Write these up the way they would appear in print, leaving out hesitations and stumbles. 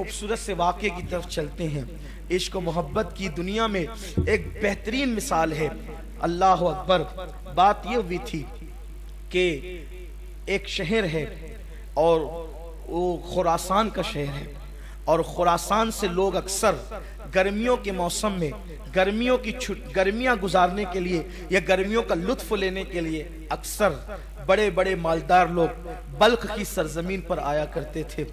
خوبصورت سے واقعے کی طرف چلتے ہیں۔ عشق و محبت کی دنیا میں ایک بہترین مثال ہے۔ اللہ اکبر، بات یہ ہوئی تھی کہ ایک شہر ہے اور وہ خراسان کا شہر ہے، اور خراسان سے لوگ اکثر گرمیوں کے موسم میں گرمیاں گزارنے کے لیے یا گرمیوں کا لطف لینے کے لیے اکثر بڑے بڑے مالدار لوگ بلخ کی سرزمین پر آیا کرتے تھے۔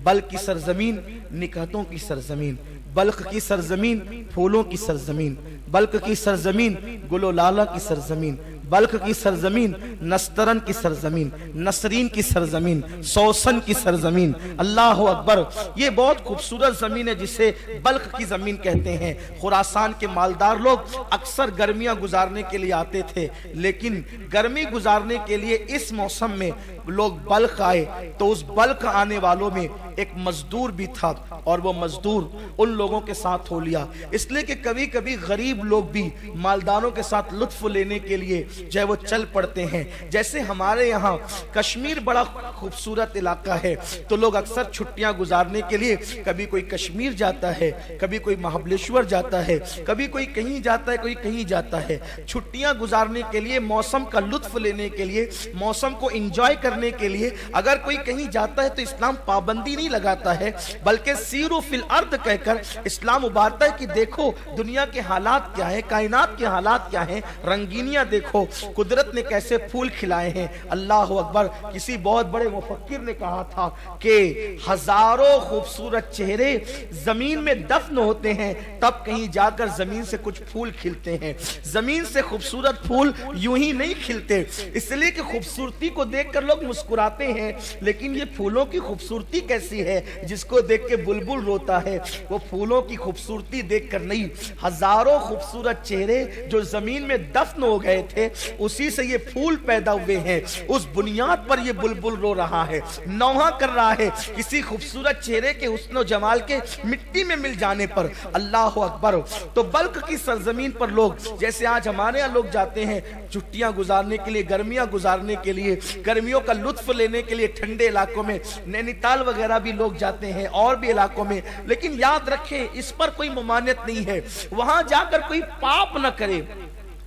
بلخ کی سرزمین نکہتوں کی سرزمین، بلخ کی سرزمین پھولوں کی سرزمین، بلخ کی سرزمین گل و لالا کی سرزمین، بلخ کی سرزمین نسترن کی سرزمین، نسرین کی سرزمین، سوسن کی سرزمین۔ اللہ اکبر، یہ بہت خوبصورت زمین ہے جسے بلخ کی زمین کہتے ہیں۔ خراسان کے مالدار لوگ اکثر گرمیاں گزارنے کے لیے آتے تھے، لیکن گرمی گزارنے کے لیے اس موسم میں لوگ بلخ آئے تو اس بلخ آنے والوں میں ایک مزدور بھی تھا، اور وہ مزدور ان لوگوں کے ساتھ ہو لیا، اس لیے کہ کبھی کبھی غریب لوگ بھی مالداروں کے ساتھ لطف لینے کے لیے جو ہے وہ چل پڑتے ہیں۔ جیسے ہمارے یہاں کشمیر بڑا خوبصورت علاقہ ہے، تو لوگ اکثر چھٹیاں گزارنے کے لیے کبھی کوئی کشمیر جاتا ہے، کبھی کوئی مہابلیشور جاتا ہے، کبھی کوئی کہیں جاتا ہے، کوئی کہیں جاتا ہے۔ چھٹیاں گزارنے کے لیے، موسم کا لطف لینے کے لیے، موسم کو انجوائے کرنے کے لیے اگر کوئی کہیں جاتا ہے تو اسلام پابندی نہیں لگاتا ہے، بلکہ سیرو فی الارض کہہ کر اسلام ابھارتا ہے کہ دیکھو دنیا کے حالات کیا ہیں، کائنات کے حالات کیا ہیں، رنگینیاں دیکھو، قدرت نے کیسے پھول کھلائے ہیں۔ اللہ اکبر، کسی بہت بڑے مفکر نے کہا تھا کہ ہزاروں خوبصورت چہرے زمین میں دفن ہوتے ہیں، تب کہیں جا کر زمین سے کچھ پھول کھلتے ہیں۔ زمین سے خوبصورت پھول یوں ہی نہیں کھلتے، اس لیے کہ خوبصورتی کو دیکھ کر لوگ مسکراتے ہیں، لیکن یہ پھولوں کی خوبصورتی کیسی ہے جس کو دیکھ کے بلبل روتا ہے؟ وہ پھولوں کی خوبصورتی دیکھ کر نہیں، ہزاروں خوبصورت چہرے جو زمین میں دفن ہو گئے تھے اسی سے یہ پھول پیدا ہوئے ہیں، اس بنیاد پر یہ بلبل رو رہا ہے، نوحہ کر رہا ہے کسی خوبصورت چہرے کے حسن و جمال کے مٹی میں مل جانے پر۔ اللہ اکبر، تو بلخ کی سرزمین پر لوگ جیسے آج ہمارے یہاں لوگ جاتے ہیں چھٹیاں گزارنے کے لیے، گرمیاں گزارنے کے لیے، گرمیوں کا لطف لینے کے لیے ٹھنڈے علاقوں میں، نینی تال وغیرہ بھی لوگ جاتے ہیں اور بھی علاقوں میں، لیکن یاد رکھیں اس پر کوئی ممانعت نہیں ہے، وہاں جا کر کوئی پاپ نہ کرے۔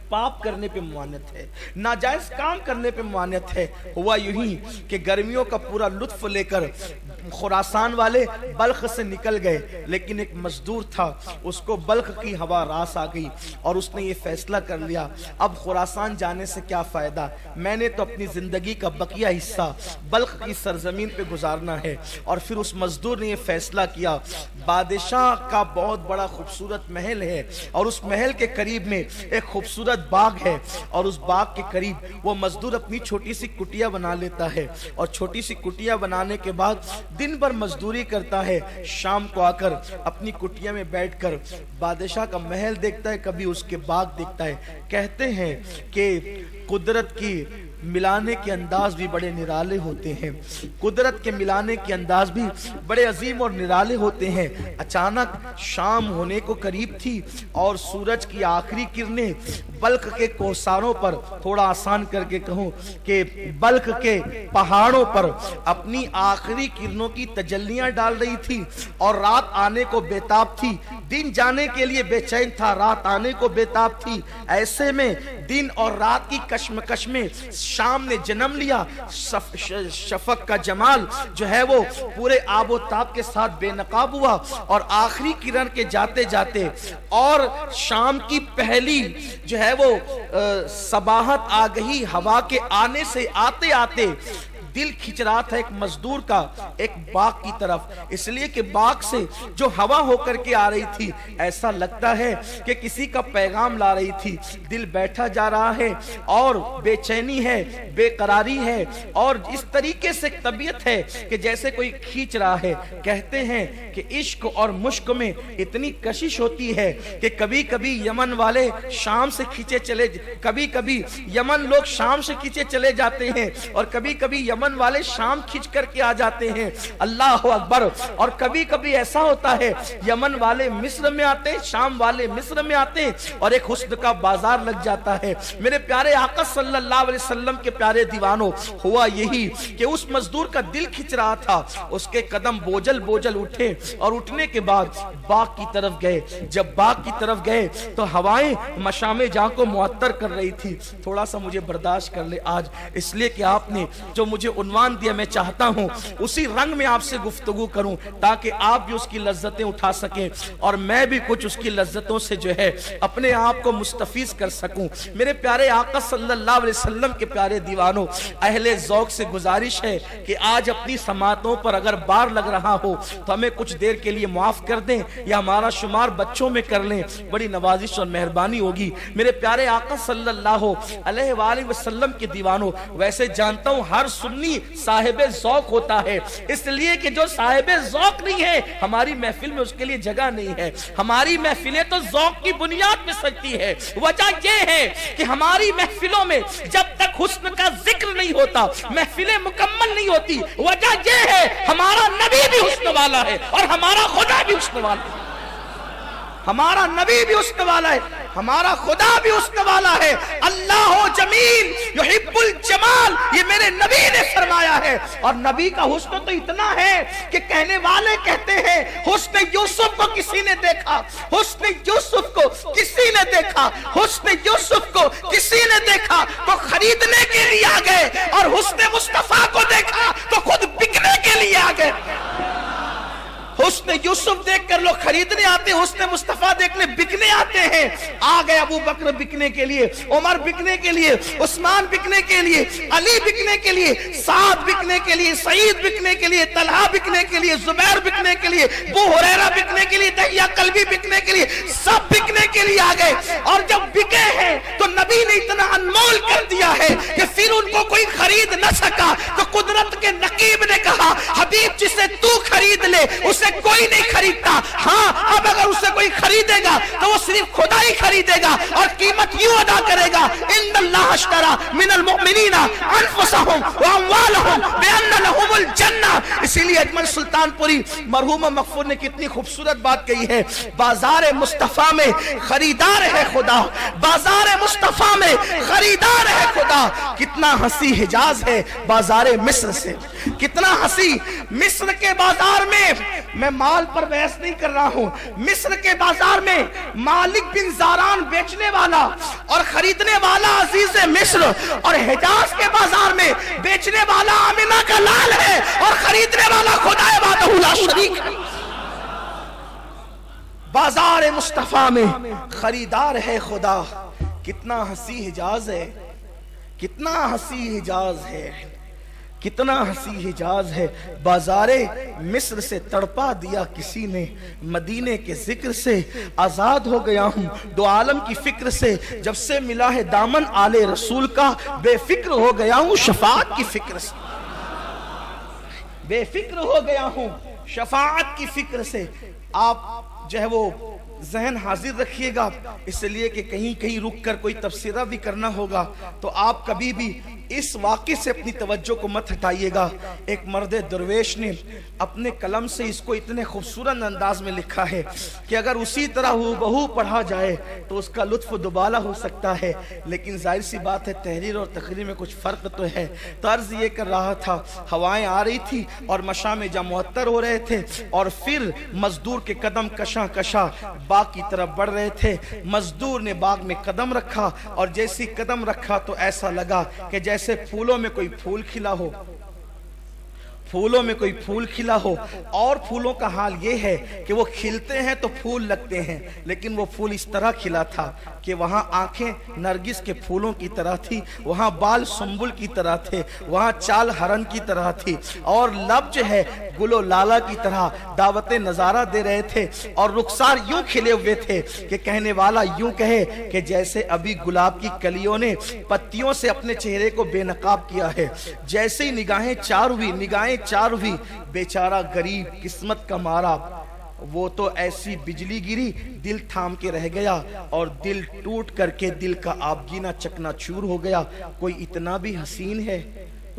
پاپ کرنے پہ ممانعت ہے، ناجائز کام کرنے پہ ممانعت ہے۔ ہوا یوں ہی کہ گرمیوں کا پورا لطف لے کر خراسان والے بلخ سے نکل گئے، لیکن ایک مزدور تھا، اس کو بلخ کی ہوا راس آ گئی اور اس نے یہ فیصلہ کر لیا اب خراسان جانے سے کیا فائدہ، میں نے تو اپنی زندگی کا بقیہ حصہ بلخ کی سرزمین پہ گزارنا ہے۔ اور پھر اس مزدور نے یہ فیصلہ کیا، بادشاہ کا بہت بڑا خوبصورت محل ہے اور اس محل کے قریب میں ایک خوبصورت باغ ہے، اور اس باغ کے قریب وہ مزدور اپنی چھوٹی سی کٹیا بنا لیتا ہے، اور چھوٹی سی کٹیا بنانے کے بعد دن بھر مزدوری کرتا ہے، شام کو آ کر اپنی کٹیا میں بیٹھ کر بادشاہ کا محل دیکھتا ہے، کبھی اس کے باغ دیکھتا ہے۔ کہتے ہیں کہ قدرت کی ملانے کے انداز بھی بڑے نرالے ہوتے ہیں، قدرت کے ملانے کے انداز بھی بڑے عظیم اور نرالے ہوتے ہیں۔ اچانک شام ہونے کو قریب تھی اور سورج کی آخری کرنیں بلخ کے کوساروں پر، تھوڑا آسان کر کے کہوں کہ بلخ کے پہاڑوں پر اپنی آخری کرنوں کی تجلیاں ڈال رہی تھی، اور رات آنے کو بیتاب تھی، دن جانے کے لیے بے چین تھا، رات آنے کو بیتاب تھی۔ ایسے میں دن اور رات کی کشمکش میں شام نے جنم لیا، شفق کا جمال جو ہے وہ پورے آب و تاب کے ساتھ بے نقاب ہوا، اور آخری کرن کے جاتے جاتے اور شام کی پہلی جو ہے وہ صباحت آ گئی، ہوا کے آنے سے آتے آتے دل کھچ رہا تھا ایک مزدور کا ایک باغ کی طرف، اس لیے کہ باغ سے جو ہوا ہو کر کے آ رہی تھی ایسا لگتا ہے کہ کسی کا پیغام لا رہی تھی۔ دل بیٹھا جا رہا ہے اور بے چینی ہے، بے قراری ہے، اور اس طریقے سے طبیعت ہے کہ جیسے کوئی کھینچ رہا ہے۔ کہتے ہیں کہ عشق اور مشق میں اتنی کشش ہوتی ہے کہ کبھی کبھی یمن والے شام سے کھینچے چلے، کبھی کبھی یمن لوگ شام سے کھینچے چلے جاتے ہیں، اور کبھی کبھی یمن یمن والے شام کھینچ کر کے آ جاتے ہیں، اللہ اکبر. اور کبھی کبھی ایسا ہوتا ہے یمن والے مصر میں آتے ہیں، شام والے مصر میں آتے ہیں، اور ایک حسن کا بازار لگ جاتا ہے. میرے پیارے آقا صلی اللہ علیہ وسلم کے پیارے دیوانوں، ہوا یہی کہ اس مزدور کا دل کھچ رہا تھا، اس کے قدم بوجھل بوجھل اٹھے، اور اٹھنے کے بعد باغ کی طرف گئے. جب باغ کی طرف گئے تو ہوائیں مشام جہاں کو معطر کر رہی تھی. تھوڑا سا مجھے برداشت کر لے آج، اس لیے کہ آپ نے جو مجھے عنوان دیا، میں چاہتا ہوں اسی رنگ میں آپ سے گفتگو کروں تاکہ آپ بھی اس کی لذتیں اٹھا سکیں اور میں بھی کچھ اس کی لذتوں سے جو ہے اپنے آپ کو مستفیض کر سکوں. میرے پیارے آقا صلی اللہ علیہ وسلم کے پیارے دیوانوں، اہل ذوق سے گزارش ہے کہ آج اپنی سماعتوں پر اگر بار لگ رہا ہو تو ہمیں کچھ دیر کے لیے معاف کر دیں یا ہمارا شمار بچوں میں کر لیں، بڑی نوازش اور مہربانی ہوگی. میرے پیارے آقا صلی اللہ علیہ وآلہ وسلم کے دیوانوں، ویسے جانتا ہوں ہر سنی صاحب ذوق ہوتا ہے، اس لیے کہ جو صاحب ذوق نہیں ہے ہماری محفل میں اس کے لیے جگہ نہیں ہے. ہماری محفلیں تو ذوق کی بنیاد پہ سجتی ہے. وجہ یہ ہے کہ ہماری محفلوں میں جب تک حسن کا ذکر نہیں ہوتا محفلیں مکمل نہیں ہوتی. وجہ یہ ہے ہمارا نبی بھی حسن والا ہے اور ہمارا خدا بھی حسن والا ہے. ہمارا نبی بھی حسن والا ہے، ہمارا خدا بھی حسن والا ہے. اللہ جمیل یحب الجمال، یہ میرے نبی نے فرمایا ہے. اور نبی کا حسن تو اتنا ہے کہ کہنے والے کہتے ہیں حسن یوسف کو کسی نے دیکھا، حسن یوسف کو کسی نے دیکھا، حسن یوسف کو کسی نے دیکھا تو خریدنے کے لیے آ گئے، اور حسن مصطفیٰ کو دیکھا تو خود بکنے کے لیے آ گئے. حسن یوسف دیکھ کر لوگ خریدنے آتے ہیں، حسن مصطفیٰ دیکھنے بکنے آتے ہیں. آ گئے ابو بکر بکنے کے لیے، عمر بکنے کے لیے، عثمان بکنے کے لیے، علی بکنے کے لیے، سعد بکنے کے لیے، سعید بکنے کے لیے، طلحہ بکنے کے لیے، زبیر بکنے کے لیے، ابو ہریرہ بکنے کے لیے، دحیہ کلبی بکنے کے لیے، سب بکنے کے لیے آ گئے. اور جب بکے ہیں تو نبی نے اتنا انمول کر دیا ہے کہ پھر ان کو کوئی خرید نہ سکا تو قدرت کے نقیب نے کہا حبیب جسے تو خرید لے اسے کوئی نہیں خریدتا. ہاں اب اگر اسے کوئی خریدے گا تو وہ صرف خدا ہی خریدے گا اور قیمت یوں ادا کرے گا، ان اللہ اشترى من المؤمنین انفسهم واموالهم بان لهم الجنہ. اسی لیے اجمل سلطان پوری مرحوم مغفور نے کتنی خوبصورت بات کہی ہے، بازار مصطفیٰ میں خریدار ہے خدا، بازار مصطفیٰ میں خریدار ہے خدا. کتنا ہنسی حجاز ہے بازار مصر سے، کتنا ہنسی مصر کے بازار میں. میں مال پر بحث نہیں کر رہا ہوں، مصر کے بازار میں مالک بن زاران بیچنے والا اور خریدنے والا عزیز مصر، اور حجاز کے بازار میں بیچنے والا آمنہ کا لال ہے اور خریدنے والا خدا وحدہ لا شریک ہے. بازار مصطفیٰ میں خریدار ہے خدا. کتنا ہنسی حجاز ہے، کتنا ہنسی حجاز ہے، کتنا ہنسی حجاز ہے. بازار مصر سے تڑپا دیا کسی نے، مدینے کے ذکر سے آزاد ہو گیا ہوں دو عالم کی فکر سے. جب سے ملا ہے دامن آل رسول کا بے فکر ہو گیا ہوں شفاعت کی فکر سے، بے فکر ہو گیا ہوں شفاعت کی فکر سے. آپ جو ہے وہ ذہن حاضر رکھیے گا، اس لیے کہ کہیں کہیں رک کر کوئی تفسیرہ بھی کرنا ہوگا تو آپ کبھی بھی اس واقعے سے اپنی توجہ کو مت ہٹائیے گا. ایک مرد درویش نے اپنے قلم سے اس کو اتنے خوبصورت انداز میں لکھا ہے کہ اگر اسی طرح ہو پڑھا جائے تو اس کا لطف دوبالا ہو سکتا ہے، لیکن ظاہر سی بات ہے تحریر اور تقریر میں کچھ فرق تو ہے. تو عرض یہ کر رہا تھا، ہوائیں آ رہی تھی اور مشام جہاں معطر ہو رہے تھے، اور پھر مزدور کے قدم کشاں کشاں باغ کی طرف بڑھ رہے تھے. مزدور نے باغ میں قدم رکھا اور جیسی قدم رکھا تو ایسا لگا کہ جیسے پھولوں میں کوئی پھول کھلا ہو، پھولوں میں کوئی پھول کھلا ہو. اور پھولوں کا حال یہ ہے کہ وہ کھلتے ہیں تو پھول لگتے ہیں، لیکن وہ پھول اس طرح کھلا تھا کہ وہاں آنکھیں نرگس کے پھولوں کی طرح تھی، وہاں بال سنبل کی طرح تھے، وہاں چال ہرن کی طرح تھی، اور لب جو ہے گل و لالا کی طرح دعوت نظارہ دے رہے تھے. اور رخسار یوں کھلے ہوئے تھے کہ کہنے والا یوں کہے کہ جیسے ابھی گلاب کی کلیوں نے پتیوں سے اپنے چہرے کو بے نقاب کیا ہے. جیسے ہی نگاہیں چار ہوئی بیچارہ غریب قسمت کا مارا، وہ تو ایسی بجلی گری دل تھام کے رہ گیا اور دل ٹوٹ کر کے دل کا آبگینہ چکنا چور ہو گیا. کوئی اتنا بھی حسین ہے،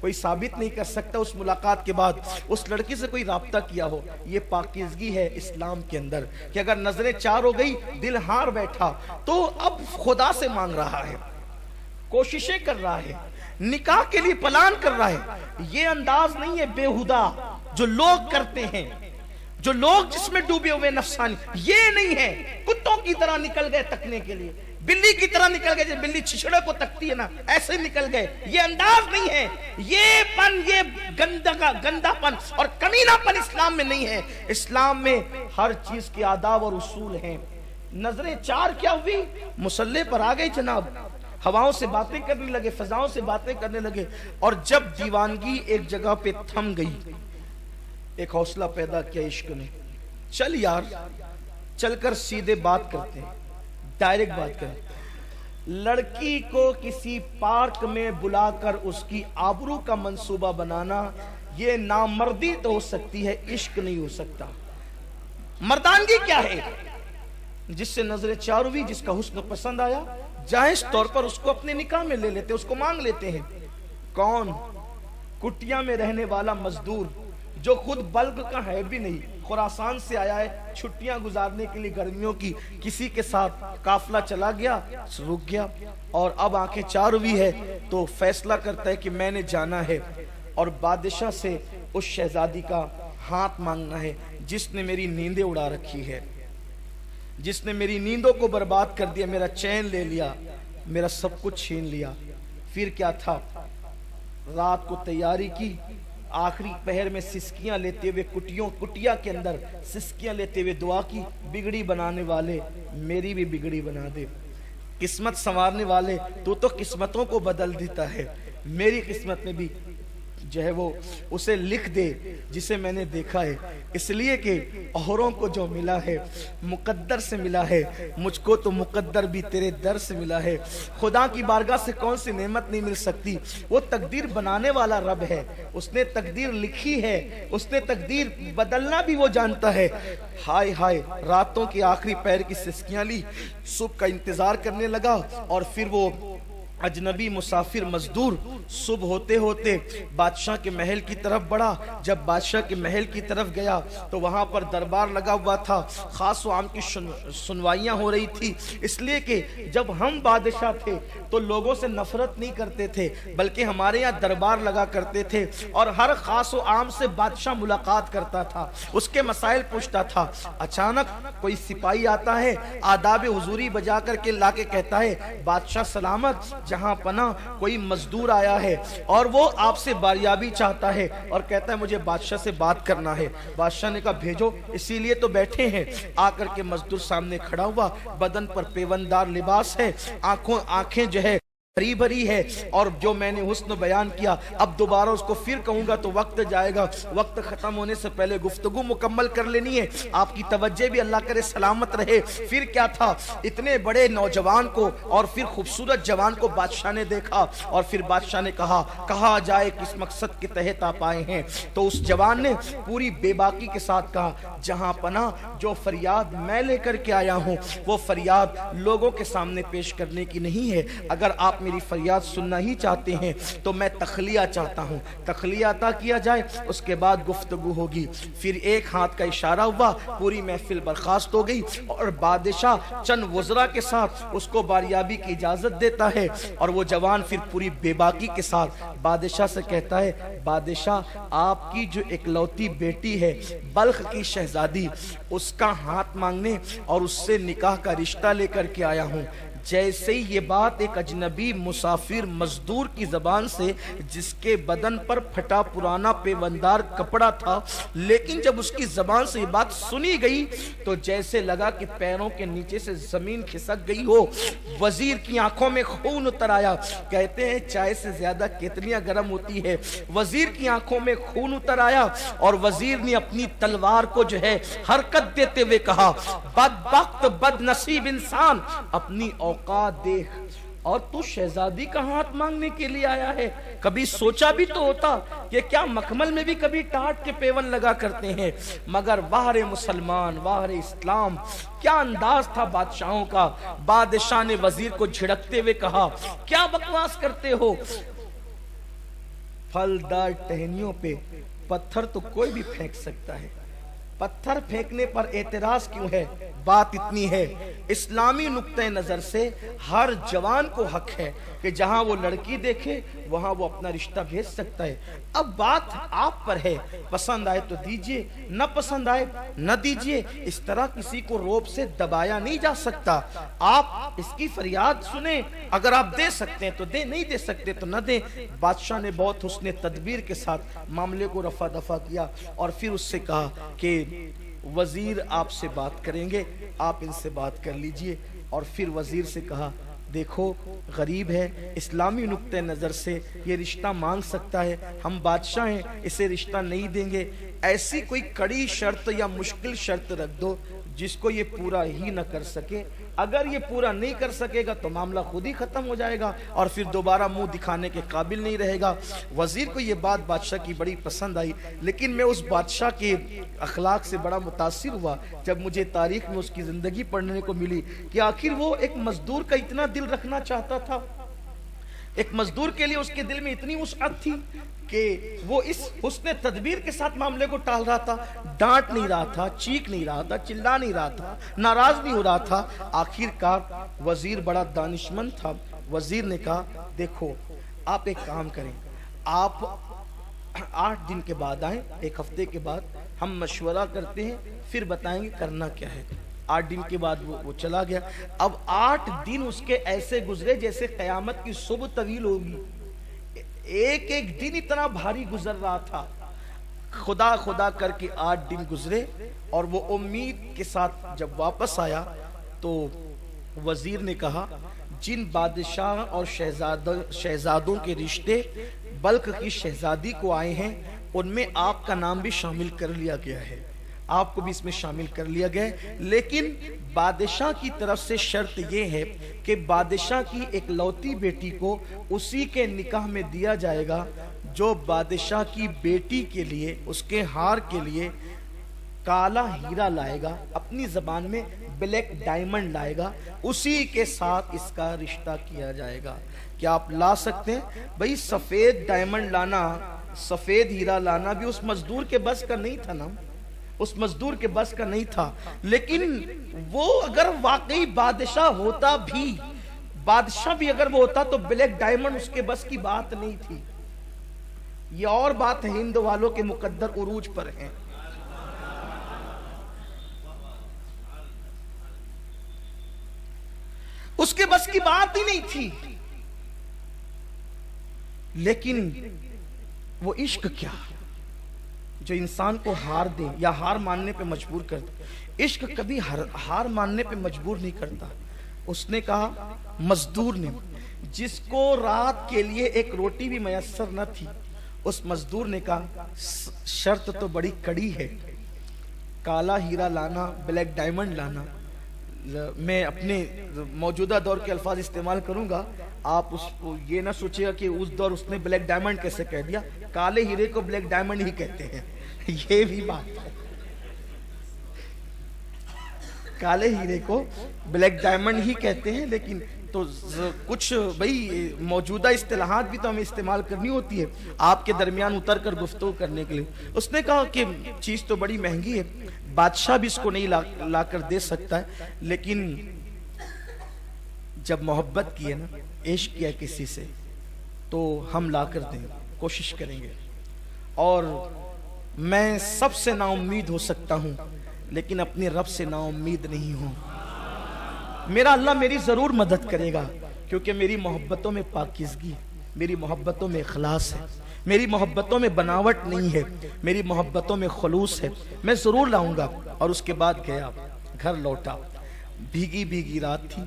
کوئی ثابت نہیں کر سکتا اس ملاقات کے بعد اس لڑکی سے کوئی رابطہ کیا ہو۔ یہ پاکیزگی ہے اسلام کے اندر کہ اگر نظریں چار ہو گئی، دل ہار بیٹھا، تو اب خدا سے مانگ رہا ہے، کوششیں کر رہا ہے، نکاح کے لیے پلان کر رہا ہے۔ یہ انداز نہیں ہے بیہودہ جو لوگ کرتے ہیں، جو لوگ جس میں ڈوبے ہوئے نفسانی، یہ نہیں ہے کتوں کی طرح نکل گئے تکنے کے لیے، بلی کی طرح نکل گئے، جب بلی چھچڑے کو تکتی ہے نا ایسے نکل گئے۔ یہ انداز نہیں ہے، یہ گندا پن اور کمینہ پن اسلام میں نہیں ہے۔ اسلام میں ہر چیز کے آداب اور اصول ہیں۔ نظریں چار کیا ہوئی؟ مسلح پر آ گئی جناب، ہواؤں سے باتیں کرنے لگے، فضاؤں سے باتیں کرنے لگے، اور جب دیوانگی ایک جگہ پہ تھم گئی، ایک حوصلہ پیدا کیا عشق نے، چل یار چل کر سیدھے بات کرتے ہیں، ڈائریکٹ بات کریں۔ لڑکی کو کسی پارک میں بلا کر اس کی آبرو کا منصوبہ بنانا، یہ نامردی تو ہو سکتی ہے، عشق نہیں ہو سکتا۔ مردانگی کیا ہے؟ جس سے نظر چار ہوئی، جس کا حسن پسند آیا، جائز طور پر اس کو اپنے نکاح میں لے لیتے، اس کو مانگ لیتے ہیں۔ کون؟ کٹیا میں رہنے والا مزدور جو خود بلگ کا ہے بھی نہیں، خراسان سے آیا ہے چھٹیاں گزارنے کے لیے گرمیوں کی، کسی کے ساتھ قافلہ چلا گیا، رک گیا، اور اب آنکھیں چار ہوئی ہے تو فیصلہ کرتا ہے کہ میں نے جانا ہے اور بادشاہ سے اس شہزادی کا ہاتھ مانگنا ہے جس نے میری نیندیں اڑا رکھی ہے، جس نے میری نیندوں کو برباد کر دیا، میرا چین لے لیا، میرا سب کچھ چھین لیا۔ پھر کیا تھا؟ رات کو تیاری کی، آخری پہر میں سسکیاں لیتے ہوئے کٹیا کے اندر سسکیاں لیتے ہوئے دعا کی، بگڑی بنانے والے میری بھی بگڑی بنا دے، قسمت سنوارنے والے تو قسمتوں کو بدل دیتا ہے، میری قسمت میں بھی جو ہے وہ اسے لکھ دے جسے میں نے دیکھا ہے، اس لیے کہ اوروں کو جو ملا ہے مقدر سے ملا ہے، مجھ کو تو مقدر بھی تیرے در سے ملا ہے۔ خدا کی بارگاہ سے کون سی نعمت نہیں مل سکتی؟ وہ تقدیر بنانے والا رب ہے، اس نے تقدیر لکھی ہے، اس نے تقدیر بدلنا بھی وہ جانتا ہے۔ ہائے ہائے، راتوں کی آخری پہر کی سسکیاں لی، صبح کا انتظار کرنے لگا، اور پھر وہ اجنبی مسافر مزدور صبح ہوتے ہوتے بادشاہ کے محل کی طرف بڑھا۔ جب بادشاہ کے محل کی طرف گیا تو وہاں پر دربار لگا ہوا تھا، خاص و عام کی سنوائیاں ہو رہی تھی، اس لیے کہ جب ہم بادشاہ تھے تو لوگوں سے نفرت نہیں کرتے تھے، بلکہ ہمارے یہاں دربار لگا کرتے تھے، اور ہر خاص و عام سے بادشاہ ملاقات کرتا تھا، اس کے مسائل پوچھتا تھا۔ اچانک کوئی سپاہی آتا ہے، آداب حضوری بجا کر کے لا کے کہتا ہے، بادشاہ سلامت، جہاں پناہ کوئی مزدور آیا ہے اور وہ آپ سے باریابی چاہتا ہے اور کہتا ہے مجھے بادشاہ سے بات کرنا ہے۔ بادشاہ نے کہا بھیجو، اسی لیے تو بیٹھے ہیں۔ آ کر کے مزدور سامنے کھڑا ہوا، بدن پر پیوندار لباس ہے، آنکھیں جو ہے بھری بھری ہے، اور جو میں نے حسن بیان کیا اب دوبارہ اس کو پھر کہوں گا تو وقت جائے گا، وقت ختم ہونے سے پہلے گفتگو مکمل کر لینی ہے، آپ کی توجہ بھی اللہ کرے سلامت رہے۔ پھر کیا تھا؟ اتنے بڑے نوجوان کو اور پھر خوبصورت جوان کو بادشاہ نے دیکھا، اور پھر بادشاہ نے کہا جائے کس مقصد کے تحت آپ آئے ہیں؟ تو اس جوان نے پوری بے باکی کے ساتھ کہا، جہاں پناہ جو فریاد میں لے کر کے آیا ہوں وہ فریاد لوگوں کے سامنے پیش کرنے کی نہیں ہے، اگر آپ میری فریاد سننا ہی چاہتے ہیں تو میں تخلیہ چاہتا ہوں، تخلیہ عطا کیا جائے، اس کے بعد گفتگو ہوگی۔ پھر ایک ہاتھ کا اشارہ ہوا، پوری محفل برخاست ہو گئی، اور بادشاہ چند وزراء کے ساتھ اس کو باریابی کی اجازت دیتا ہے، اور وہ جوان پھر پوری بے باکی کے ساتھ بادشاہ سے کہتا ہے، بادشاہ آپ کی جو اکلوتی بیٹی ہے بلخ کی شہزادی، اس کا ہاتھ مانگنے اور اس سے نکاح کا رشتہ لے کر کے آیا ہوں۔ جیسے ہی یہ بات ایک اجنبی مسافر مزدور کی زبان سے، جس کے بدن پر پھٹا پرانا پیوندار کپڑا تھا، لیکن جب اس کی زبان سے یہ بات سنی گئی تو جیسے لگا کہ پیروں کے نیچے سے زمین کھسک گئی ہو۔ وزیر کی آنکھوں میں خون اتر آیا، کہتے ہیں چائے سے زیادہ کتنیاں گرم ہوتی ہے، وزیر کی آنکھوں میں خون اتر آیا، اور وزیر نے اپنی تلوار کو جو ہے حرکت دیتے ہوئے کہا، بدبخت بد نصیب انسان، اپنی اوقات دیکھ، اور تو شہزادی کا ہاتھ مانگنے کے لیے آیا ہے؟ کبھی سوچا بھی تو ہوتا کہ کیا مکمل میں بھی کبھی ٹاٹ کے پیون لگا کرتے ہیں؟ مگر واہ رے مسلمان، واہ رے اسلام، کیا انداز تھا بادشاہوں کا۔ بادشاہ نے وزیر کو جھڑکتے ہوئے کہا، کیا بکواس کرتے ہو؟ پھلدار ٹہنیوں پہ پتھر تو کوئی بھی پھینک سکتا ہے، پتھر پھینکنے پر اعتراض کیوں ہے؟ بات اتنی ہے، اسلامی نقطہ نظر سے ہر جوان کو حق ہے کہ جہاں وہ لڑکی دیکھے وہاں وہ اپنا رشتہ بھیج سکتا ہے۔ اب بات آپ پر ہے، پسند آئے تو دیجئے، نہ پسند آئے نہ دیجئے۔ اس طرح کسی کو روب سے دبایا نہیں جا سکتا۔ آپ اس کی فریاد سنیں، اگر آپ دے سکتے ہیں تو دیں، نہیں دے سکتے تو نہ دیں۔ بادشاہ نے بہت حسن تدبیر کے ساتھ معاملے کو رفع دفع کیا اور پھر اس سے کہا کہ وزیر آپ سے بات کریں گے، آپ ان سے بات کر لیجئے۔ اور پھر وزیر سے کہا دیکھو غریب ہے، اسلامی نقطہ نظر سے یہ رشتہ مانگ سکتا ہے، ہم بادشاہ ہیں، اسے رشتہ نہیں دیں گے، ایسی کوئی کڑی شرط یا مشکل شرط رکھ دو جس کو یہ پورا ہی نہ کر سکے۔ اگر یہ پورا نہیں کر سکے گا تو معاملہ خود ہی ختم ہو جائے گا اور پھر دوبارہ منہ دکھانے کے قابل نہیں رہے گا۔ وزیر کو یہ بات بادشاہ کی بڑی پسند آئی، لیکن میں اس بادشاہ کے اخلاق سے بڑا متاثر ہوا جب مجھے تاریخ میں اس کی زندگی پڑھنے کو ملی کہ آخر وہ ایک مزدور کا اتنا دل رکھنا چاہتا تھا، ایک مزدور کے لیے اس کے دل میں اتنی وسعت تھی کہ وہ اس حسن تدبیر کے ساتھ معاملے کو ٹال رہا تھا، ڈانٹ نہیں رہا تھا، چیخ نہیں رہا تھا، چلا نہیں رہا تھا، ناراض نہیں ہو رہا تھا۔ آخر کار وزیر بڑا دانشمند تھا، وزیر نے کہا دیکھو آپ ایک کام کریں، آپ 8 دن کے بعد آئیں، ایک ہفتے کے بعد ہم مشورہ کرتے ہیں، پھر بتائیں گے کرنا کیا ہے۔ 8 دن کے بعد وہ چلا گیا۔ اب 8 دن اس کے ایسے گزرے جیسے قیامت کی صبح طویل ہوگی، ایک ایک دن اتنا بھاری گزر رہا تھا۔ خدا خدا کر کے 8 دن گزرے اور وہ امید کے ساتھ جب واپس آیا تو وزیر نے کہا جن بادشاہ اور شہزادوں کے رشتے بلخ کی شہزادی کو آئے ہیں ان میں آپ کا نام بھی شامل کر لیا گیا ہے، آپ کو بھی اس میں شامل کر لیا گیا ہے، لیکن بادشاہ کی طرف سے شرط یہ ہے کہ بادشاہ کی ایک لوتی بیٹی کو اسی کے نکاح میں دیا جائے گا جو بادشاہ کی بیٹی کے لیے، اس کے ہار کے لیے کالا ہیرا لائے گا، اپنی زبان میں بلیک ڈائمنڈ لائے گا، اسی کے ساتھ اس کا رشتہ کیا جائے گا۔ کیا آپ لا سکتے ہیں؟ بھئی سفید ڈائمنڈ لانا، سفید ہیرا لانا بھی اس مزدور کے بس کا نہیں تھا نا، اس مزدور کے بس کا نہیں تھا، لیکن وہ اگر واقعی بادشاہ ہوتا بھی، بادشاہ بھی اگر وہ ہوتا تو بلیک ڈائمنڈ اس کے بس کی بات نہیں تھی۔ یہ اور بات ہے، ہند والوں کے مقدر عروج پر ہیں۔ اس کے بس کی بات ہی نہیں تھی، لیکن وہ عشق کیا جو انسان کو ہار دے یا ہار ماننے پہ مجبور کر دے۔ عشق کبھی ہار ماننے پہ مجبور نہیں کرتا۔ اس نے کہا مزدور نے، جس کو رات کے لیے ایک روٹی بھی میسر نہ تھی، اس مزدور نے کہا شرط تو بڑی کڑی ہے، کالا ہیرا لانا، بلیک ڈائمنڈ لانا۔ میں اپنے موجودہ دور کے الفاظ استعمال کروں گا، آپ اس کو یہ نہ سوچے گا کہ اس دور اس نے بلیک ڈائمنڈ کیسے کہہ دیا، کالے ہیرے کو بلیک ڈائمنڈ ہی کہتے ہیں، یہ بھی بات ہے، کالے ہیرے کو بلیک ڈائمنڈ ہی کہتے ہیں، لیکن تو کچھ بھئی موجودہ اصطلاحات بھی تو ہمیں استعمال کرنی ہوتی ہے آپ کے درمیان اتر کر گفتگو کرنے کے لیے۔ اس نے کہا کہ چیز تو بڑی مہنگی ہے، بادشاہ بھی اس کو نہیں لا کر دے سکتا ہے، لیکن جب محبت کی ہے نا، عشق کیا کسی سے، تو ہم لا کر دیں، کوشش کریں گے۔ اور میں سب سے نا امید ہو سکتا ہوں لیکن اپنے رب سے نا امید نہیں ہوں۔ میرا اللہ میری ضرور مدد کرے گا، کیونکہ میری محبتوں میں پاکیزگی، میری محبتوں میں اخلاص ہے، میری محبتوں میں بناوٹ نہیں ہے، میری محبتوں میں خلوص ہے، میں ضرور لاؤں گا۔ اور اس کے بعد گیا، گھر لوٹا، بھیگی بھیگی رات تھی،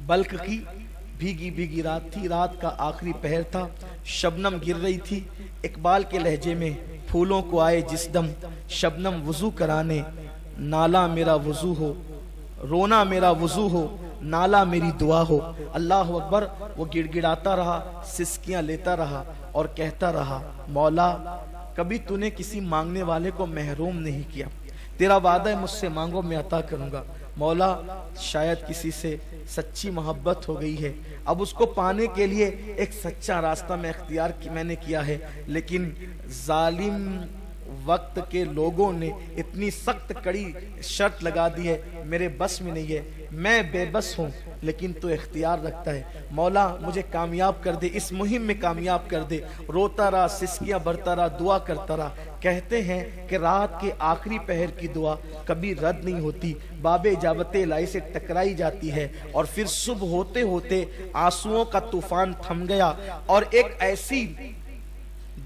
بلخ کی بھیگی بھیگی رات تھی، رات کا آخری پہر تھا، شبنم گر رہی تھی۔ اقبال کے لہجے میں پھولوں کو آئے جس دم شبنم وضو کرانے، نالا میرا وضو ہو، رونا میرا وضو ہو، نالا میری دعا ہو۔ اللہ اکبر۔ وہ گڑ گڑاتا رہا، سسکیاں لیتا رہا اور کہتا رہا مولا کبھی تو نے کسی مانگنے والے کو محروم نہیں کیا، تیرا وعدہ ہے مجھ سے مانگو میں عطا کروں گا۔ مولا شاید کسی سے سچی محبت ہو گئی ہے، اب اس کو پانے کے لیے ایک سچا راستہ میں نے کیا ہے، لیکن ظالم وقت کے لوگوں نے اتنی سخت کڑی شرط لگا دی ہے، میرے بس میں نہیں ہے، میں بے بس ہوں، لیکن تو اختیار رکھتا ہے۔ مولا مجھے کامیاب کر دے، اس مہم میں کامیاب کر دے۔ روتا رہا، سسکیاں بھرتا رہا، دعا کرتا رہا۔ کہتے ہیں کہ رات کے آخری پہر کی دعا کبھی رد نہیں ہوتی، باب اجابت الہی سے ٹکرائی جاتی ہے، اور پھر صبح ہوتے ہوتے آنسوؤں کا طوفان تھم گیا، اور ایک ایسی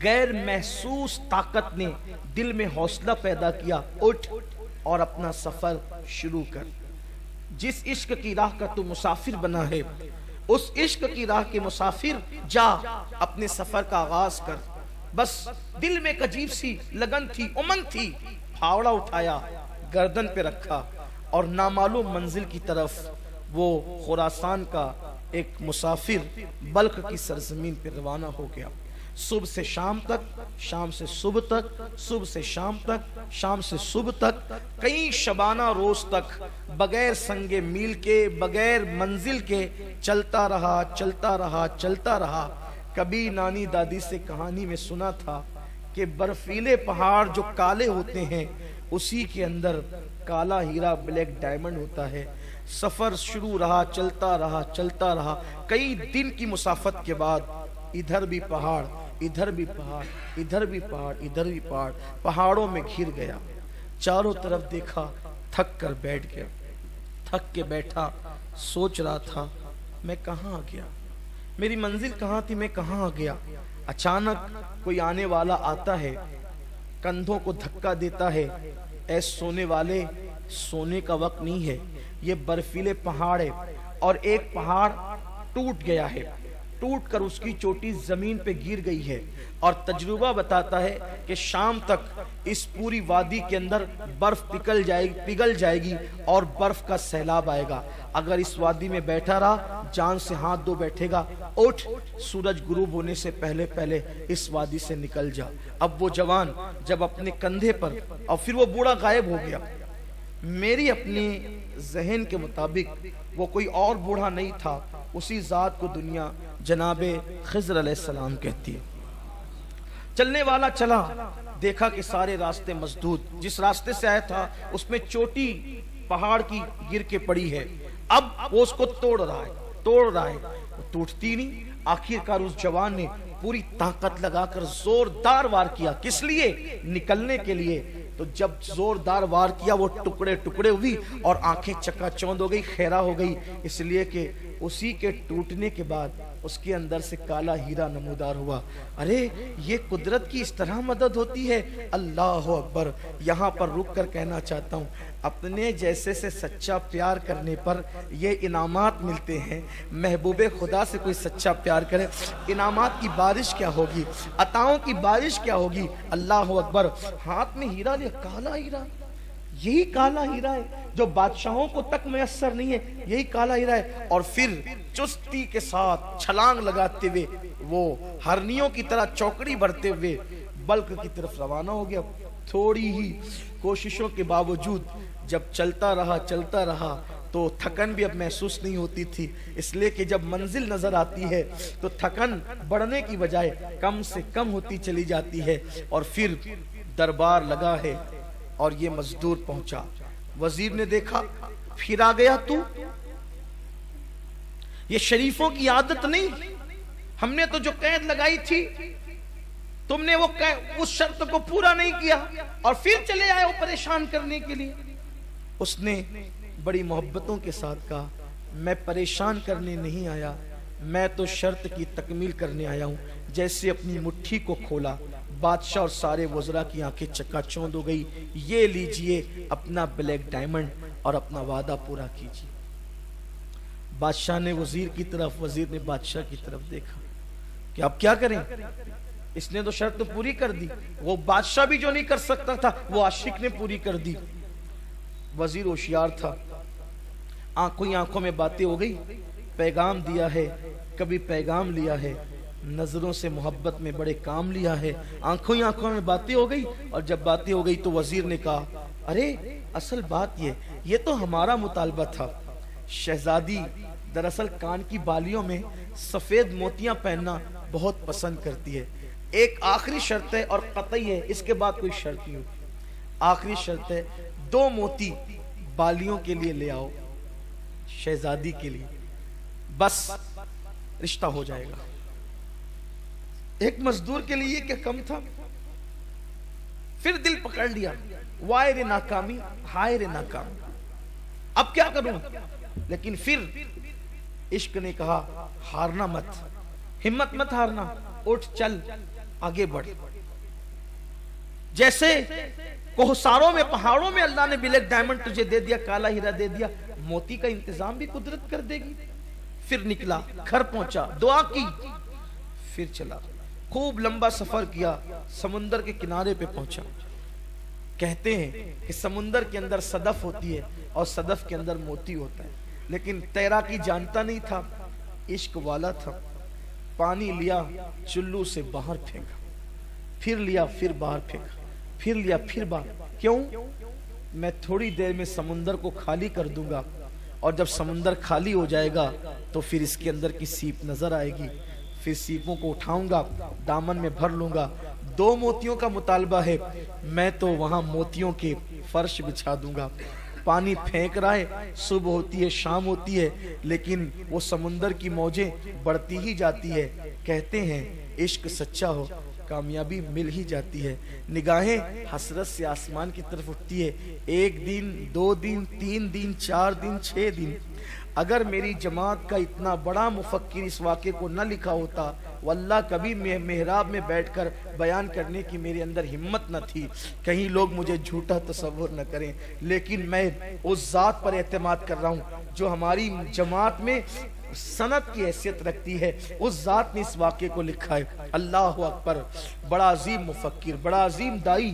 غیر محسوس طاقت نے دل میں حوصلہ پیدا کیا، اٹھ اور اپنا سفر شروع کر۔ جس عشق کی راہ کا تو مسافر بنا ہے، اس عشق کی راہ کے مسافر جا اپنے سفر کا آغاز کر۔ بس دل میں ایک عجیب سی لگن تھی، امنگ تھی، پھاوڑا اٹھایا، گردن پہ رکھا، اور نامعلوم منزل کی طرف وہ خراسان کا ایک مسافر بلخ کی سرزمین پہ روانہ ہو گیا۔ صبح سے شام تک، شام سے صبح تک، صبح سے شام تک، شام سے صبح تک، کئی شبانہ روز تک بغیر سنگ میل کے، بغیر منزل کے چلتا رہا، چلتا رہا، چلتا رہا۔ کبھی نانی دادی سے کہانی میں سنا تھا کہ برفیلے پہاڑ جو کالے ہوتے ہیں اسی کے اندر کالا ہیرا، بلیک ڈائمنڈ ہوتا ہے۔ سفر شروع رہا، چلتا رہا، چلتا رہا۔ کئی دن کی مسافت کے بعد ادھر بھی پہاڑ، ادھر بھی پہاڑ، ادھر بھی پہاڑ، ادھر بھی پہاڑ، پہاڑوں میں گھر گیا۔ چاروں طرف دیکھا، تھک کر بیٹھ گیا۔ تھک کے بیٹھا، سوچ رہا تھا میں کہاں آ گیا، میری منزل کہاں تھی، میں کہاں آ گیا۔ اچانک کوئی آنے والا آتا ہے، کندھوں کو دھکا دیتا ہے، اے سونے والے، سونے کا وقت نہیں ہے، یہ برفیلے پہاڑ ہے، اور ایک پہاڑ ٹوٹ گیا ہے، ٹوٹ کر اس کی چوٹی زمین پہ گر گئی ہے، اور تجربہ بتاتا ہے کہ شام تک اس پوری وادی کے اندر برف پگھل جائے گی اور برف کا سیلاب آئے گا۔ اگر اس وادی میں بیٹھا رہا، جان سے ہاتھ دھو بیٹھے گا، اٹھ، سورج غروب ہونے سے پہلے پہلے اس وادی سے نکل جا۔ اب وہ جوان جب اپنے کندھے پر، اور پھر وہ بوڑھا غائب ہو گیا۔ میری اپنے ذہن کے مطابق وہ کوئی اور بوڑھا نہیں تھا، اسی ذات کو دنیا جناب خضر علیہ السلام کہتی ہے۔ چلنے والا چلا، دیکھا کہ سارے راستے مسدود، جس راستے سے آیا تھا اس میں چوٹی پہاڑ کی گر کے پڑی ہے، اب وہ اس کو توڑ رہا ہے، وہ ٹوٹتی نہیں۔ آخر کار اس جوان نے پوری طاقت لگا کر زوردار وار کیا، کس لیے؟ نکلنے کے لیے۔ تو جب زوردار وار کیا، وہ ٹکڑے ٹکڑے ہوئی اور آنکھیں چکا چوند ہو گئی، خیرہ ہو گئی، اس لیے کہ اسی کے ٹوٹنے کے بعد اس کے اندر سے کالا ہیرا نمودار ہوا۔ ارے یہ قدرت کی اس طرح مدد ہوتی ہے، اللہ اکبر۔ یہاں پر رک کر کہنا چاہتا ہوں، اپنے جیسے سے سچا پیار کرنے پر یہ انعامات ملتے ہیں۔ محبوب خدا سے کوئی سچا پیار کرے، انعامات کی بارش کیا ہوگی، عطاؤں کی بارش کیا ہوگی۔ اللہ اکبر۔ ہاتھ میں ہیرا لیا، کالا ہیرا، یہی کالا ہیرا ہے جو بادشاہوں کو تک میسر نہیں ہے، یہی کالا ہیرا ہے۔ اور پھر چستی کے ساتھ چھلانگ لگاتے ہوئے وہ ہرنیوں کی طرح چوکڑی بھرتے ہوئے بلخ کی طرف روانہ ہو گیا۔ تھوڑی ہی کوششوں کے باوجود جب چلتا رہا تو تھکن بھی اب محسوس نہیں ہوتی تھی، اس لیے کہ جب منزل نظر آتی ہے تو تھکن بڑھنے کی بجائے کم سے کم ہوتی چلی جاتی ہے۔ اور پھر دربار لگا ہے اور یہ مزدور پہنچا۔ وزیر نے دیکھا، پھر آ گیا تو؟ یہ شریفوں کی عادت نہیں، ہم نے تو جو قید لگائی تھی، تم نے اس شرط کو پورا نہیں کیا اور پھر چلے آئے ہو پریشان کرنے کے لیے۔ اس نے بڑی محبتوں کے ساتھ کہا، میں پریشان کرنے نہیں آیا، میں تو شرط کی تکمیل کرنے آیا ہوں۔ جیسے اپنی مٹھی کو کھولا، بادشاہ اور سارے وزراء کی آنکھیں چکا چوند ہو گئی۔ یہ لیجئے اپنا بلیک ڈائمنڈ اور اپنا وعدہ پورا کیجئے۔ بادشاہ نے وزیر کی طرف، وزیر نے بادشاہ کی طرف دیکھا کہ اب کیا کریں، اس نے تو شرط تو پوری کر دی، وہ بادشاہ بھی جو نہیں کر سکتا تھا وہ عاشق نے پوری کر دی۔ وزیر ہوشیار تھا، آنکھوں میں باتیں ہو گئی، پیغام دیا ہے، کبھی پیغام لیا ہے، نظروں سے محبت میں بڑے کام لیا ہے، آنکھوں میں باتیں ہو گئی۔ اور جب باتیں ہو گئی تو وزیر نے کہا ارے اصل بات یہ تو ہمارا مطالبہ تھا. شہزادی دراصل کان کی بالیوں میں سفید موتیاں پہننا بہت پسند کرتی ہے. ایک آخری شرط ہے اور قطعی ہے, اس کے بعد کوئی شرط نہیں ہوتی. آخری شرط ہے 2 موتی بالیوں کے لیے لے آؤ شہزادی کے لیے, بس رشتہ ہو جائے گا. ایک مزدور کے لیے کیا کم تھا. پھر دل پکڑ لیا, وائے رے ناکامی, ہائے رے ناکامی, اب کیا کروں. لیکن پھر عشق نے کہا ہارنا مت, ہمت مت ہارنا, اٹھ چل آگے بڑھ. جیسے کوہساروں میں پہاڑوں میں اللہ نے بلیک ڈائمنڈ تجھے دے دیا, کالا ہیرا دے دیا, موتی کا انتظام بھی قدرت کر دے گی. پھر نکلا, گھر پہنچا, دعا کی, پھر چلا. خوب لمبا سفر کیا, سمندر کے کنارے پہ پہنچا. کہتے ہیں کہ سمندر کے اندر صدف ہوتی ہے اور صدف کے اندر موتی ہوتا ہے, لیکن تیراکی جانتا نہیں تھا, عشق والا تھا. پانی لیا, چلو سے باہر پھینکا, پھر لیا, پھر باہر پھینکا, پھر لیا, پھر باہر. کیوں؟ میں تھوڑی دیر میں سمندر کو خالی کر دوں گا, اور جب سمندر خالی ہو جائے گا تو پھر اس کے اندر کی سیپ نظر آئے گی. پھر سیپوں کو اٹھاؤں گا, دامن میں بھر لوں گا. 2 موتیوں کا مطالبہ ہے, میں تو وہاں موتیوں کے فرش بچھا دوں گا. پانی پھینک رہا ہے, صبح ہوتی ہے, شام ہوتی ہے, لیکن وہ سمندر کی موجیں بڑھتی ہی جاتی ہے. کہتے ہیں عشق سچا ہو کامیابی مل ہی جاتی ہے. نگاہیں حسرت سے آسمان کی طرف اٹھتی ہے. 1 دن, 2 دن, 3 دن, 4 دن, 6 دن. اگر میری جماعت کا اتنا بڑا مفکر اس واقعے کو نہ لکھا ہوتا, واللہ کبھی محراب میں بیٹھ کر بیان کرنے کی میرے اندر ہمت نہ تھی. کہیں لوگ مجھے جھوٹا تصور نہ کریں, لیکن میں اس ذات پر اعتماد کر رہا ہوں جو ہماری جماعت میں سند کی حیثیت رکھتی ہے. اس ذات نے اس واقعے کو لکھا ہے. اللہ اکبر. بڑا عظیم مفکر, بڑا عظیم دائی,